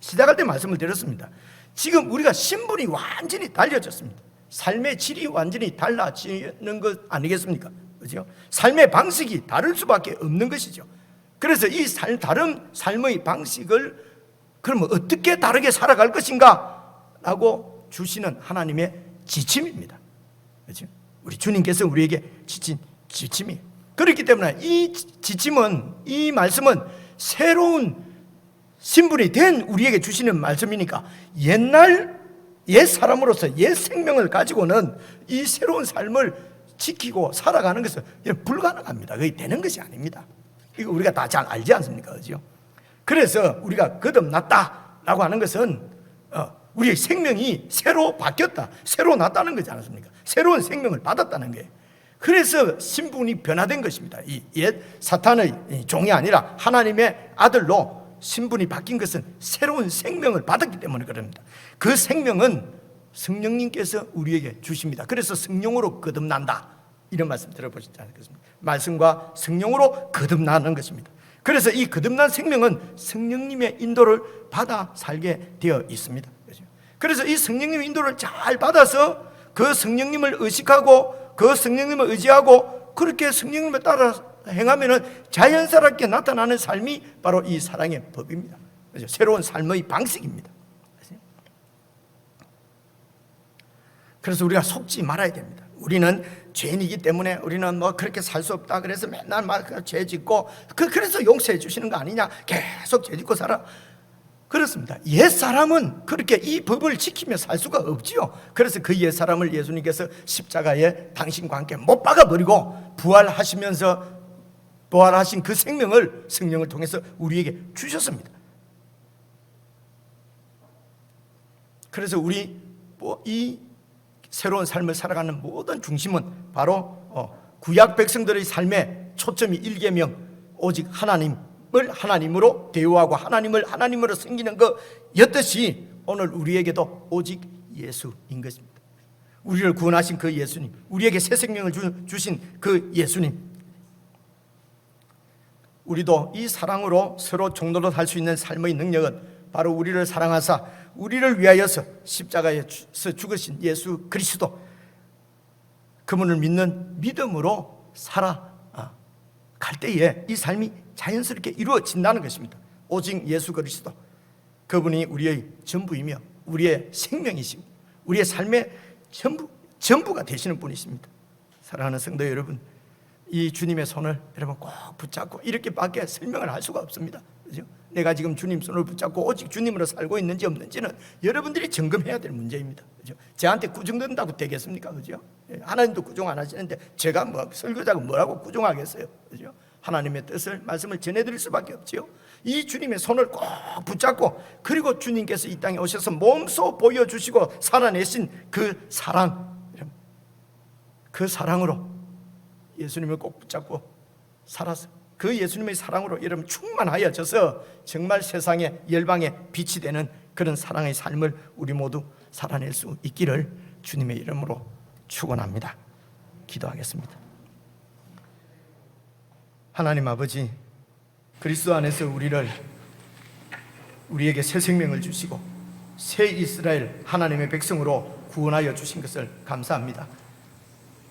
시작할 때 말씀을 드렸습니다. 지금 우리가 신분이 완전히 달라졌습니다. 삶의 질이 완전히 달라지는 것 아니겠습니까? 그죠? 삶의 방식이 다를 수밖에 없는 것이죠. 그래서 이 다른 삶의 방식을 그러면 어떻게 다르게 살아갈 것인가 라고 주시는 하나님의 지침입니다. 그렇죠? 우리 주님께서 우리에게 지친 지침이에요. 그렇기 때문에 이 지침은, 이 말씀은 새로운 신분이 된 우리에게 주시는 말씀이니까 옛 사람으로서 옛 생명을 가지고는 이 새로운 삶을 지키고 살아가는 것은 불가능합니다. 그게 되는 것이 아닙니다. 이거 우리가 다 잘 알지 않습니까? 그죠? 그래서 우리가 거듭났다라고 하는 것은 우리의 생명이 새로 바뀌었다, 새로 났다는 거지 않습니까? 새로운 생명을 받았다는 거예요. 그래서 신분이 변화된 것입니다. 이 옛 사탄의 종이 아니라 하나님의 아들로 신분이 바뀐 것은 새로운 생명을 받았기 때문에 그럽니다. 그 생명은 성령님께서 우리에게 주십니다. 그래서 성령으로 거듭난다, 이런 말씀 들어보시지 않겠습니까? 말씀과 성령으로 거듭나는 것입니다. 그래서 이 거듭난 생명은 성령님의 인도를 받아 살게 되어 있습니다. 그래서 이 성령님의 인도를 잘 받아서 그 성령님을 의식하고 그 성령님을 의지하고 그렇게 성령님을 따라 행하면은 자연스럽게 나타나는 삶이 바로 이 사랑의 법입니다. 그렇죠? 새로운 삶의 방식입니다. 그래서 우리가 속지 말아야 됩니다. 우리는 죄인이기 때문에 우리는 뭐 그렇게 살 수 없다, 그래서 맨날 막 죄 짓고 그래서 용서해 주시는 거 아니냐, 계속 죄 짓고 살아. 그렇습니다. 옛사람은 그렇게 이 법을 지키며 살 수가 없지요. 그래서 그 옛사람을 예수님께서 십자가에 당신과 함께 못 박아버리고 부활하신 그 생명을 성령을 통해서 우리에게 주셨습니다. 그래서 우리 이 새로운 삶을 살아가는 모든 중심은 바로 구약 백성들의 삶의 초점이 일계명, 오직 하나님을 하나님으로 대우하고 하나님을 하나님으로 섬기는 것이었듯이 오늘 우리에게도 오직 예수인 것입니다. 우리를 구원하신 그 예수님, 우리에게 새 생명을 주신 그 예수님, 우리도 이 사랑으로 서로 종로로 살 수 있는 삶의 능력은 바로 우리를 사랑하사 우리를 위하여서 십자가에서 죽으신 예수 그리스도, 그분을 믿는 믿음으로 살아갈 때에 이 삶이 자연스럽게 이루어진다는 것입니다. 오직 예수 그리스도, 그분이 우리의 전부이며 우리의 생명이시고 우리의 삶의 전부가 되시는 분이십니다. 사랑하는 성도 여러분, 이 주님의 손을 여러분 꼭 붙잡고 이렇게밖에 설명을 할 수가 없습니다. 그렇죠? 내가 지금 주님 손을 붙잡고 오직 주님으로 살고 있는지 없는지는 여러분들이 점검해야 될 문제입니다. 그렇죠? 저한테 꾸중된다고 되겠습니까? 그렇죠? 하나님도 꾸중 안 하시는데 제가 설교자가 뭐라고 꾸중하겠어요? 그렇죠? 하나님의 뜻을 말씀을 전해드릴 수밖에 없지요. 이 주님의 손을 꼭 붙잡고, 그리고 주님께서 이 땅에 오셔서 몸소 보여주시고 살아내신 그 사랑, 그 사랑으로 예수님을 꼭 붙잡고 살아서 그 예수님의 사랑으로 여러분 충만하여져서 정말 세상에 열방에 빛이 되는 그런 사랑의 삶을 우리 모두 살아낼 수 있기를 주님의 이름으로 축원합니다. 기도하겠습니다. 하나님 아버지, 그리스도 안에서 우리에게 새 생명을 주시고 새 이스라엘 하나님의 백성으로 구원하여 주신 것을 감사합니다.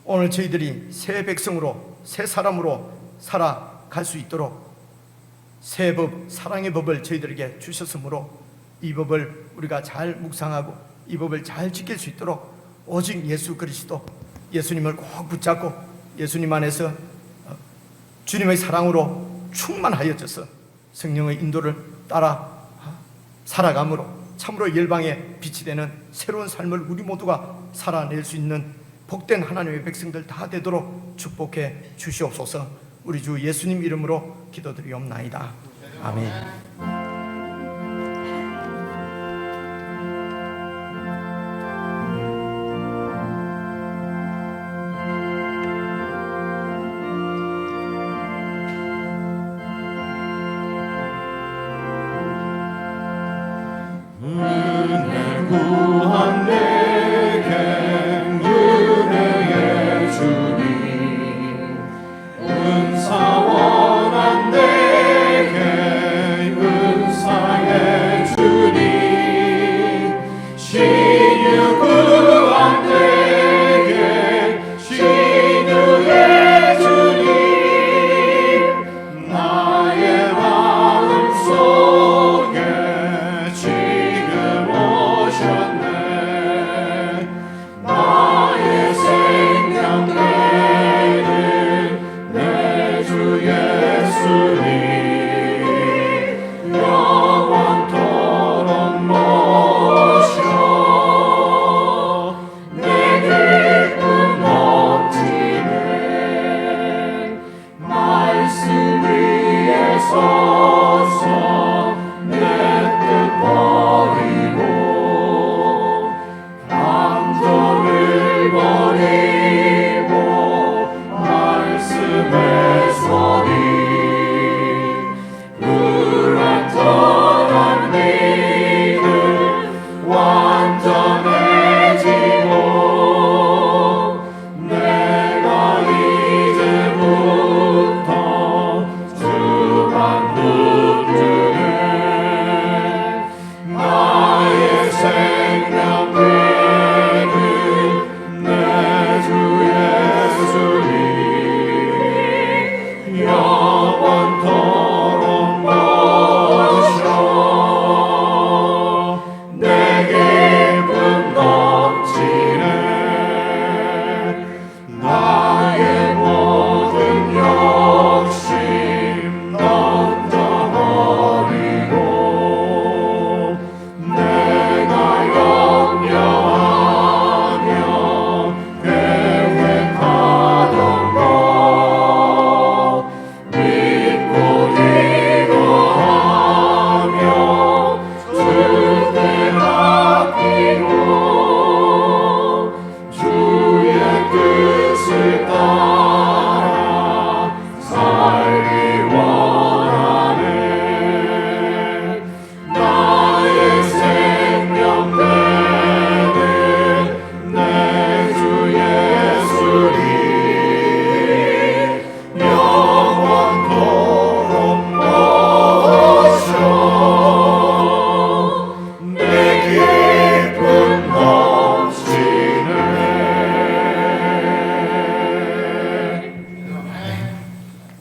오늘 저희들이 새 백성으로 새 사람으로 살아갈 수 있도록 새 법, 사랑의 법을 저희들에게 주셨으므로 이 법을 우리가 잘 묵상하고 이 법을 잘 지킬 수 있도록 오직 예수 그리스도, 예수님을 꼭 붙잡고 예수님 안에서 주님의 사랑으로 충만하여져서 성령의 인도를 따라 살아감으로 참으로 열방에 빛이 되는 새로운 삶을 우리 모두가 살아낼 수 있는 복된 하나님의 백성들 다 되도록 축복해 주시옵소서. 우리 주 예수님 이름으로 기도드리옵나이다. 아멘.
구한 내게 은혜의 주님, 은사 원한 내게 은사의 주님, 신유 구한 내게 신유의 주님, 나의 마음 속에 지금 오셨네. 나의 생명 되는 내 주 예수님, 영원토록 모셔 내 기쁨 넘치네. 말씀 위에 서서 내 뜻 버리고 감정을 버리고 말씀의 소리, 불완전한 믿음 완전해지고 내가 이제부터 주만 붙드네. 나의 생명 되는 내 주 예수님, 영원토록 모셔 내 기쁨 넘치네. 나의 모든 욕심 던져버리고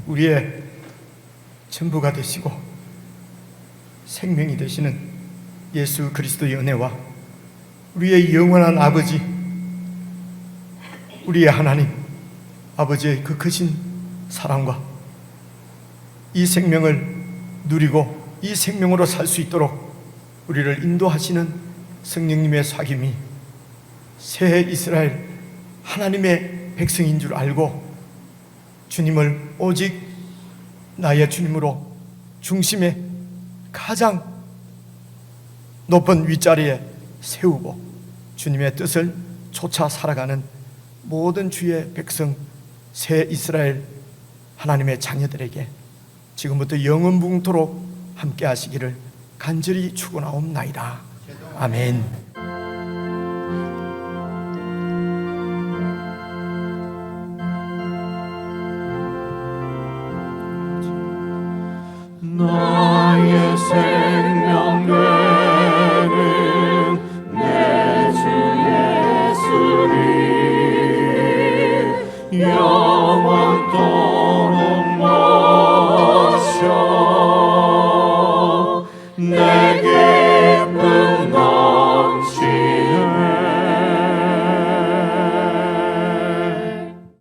우리의 전부가 되시고 생명이 되시는 예수 그리스도의 은혜와 우리의 영원한 아버지, 우리의 하나님 아버지의 그 크신 사랑과 이 생명을 누리고 이 생명으로 살 수 있도록 우리를 인도하시는 성령님의 사귐이 새 이스라엘 하나님의 백성인 줄 알고 주님을 오직 나의 주님으로 중심에 가장 높은 윗자리에 세우고 주님의 뜻을 쫓아 살아가는 모든 주의 백성 새 이스라엘 하나님의 자녀들에게 지금부터 영원붕토록 함께 하시기를 간절히 축원하옵나이다. 아멘.
나의 생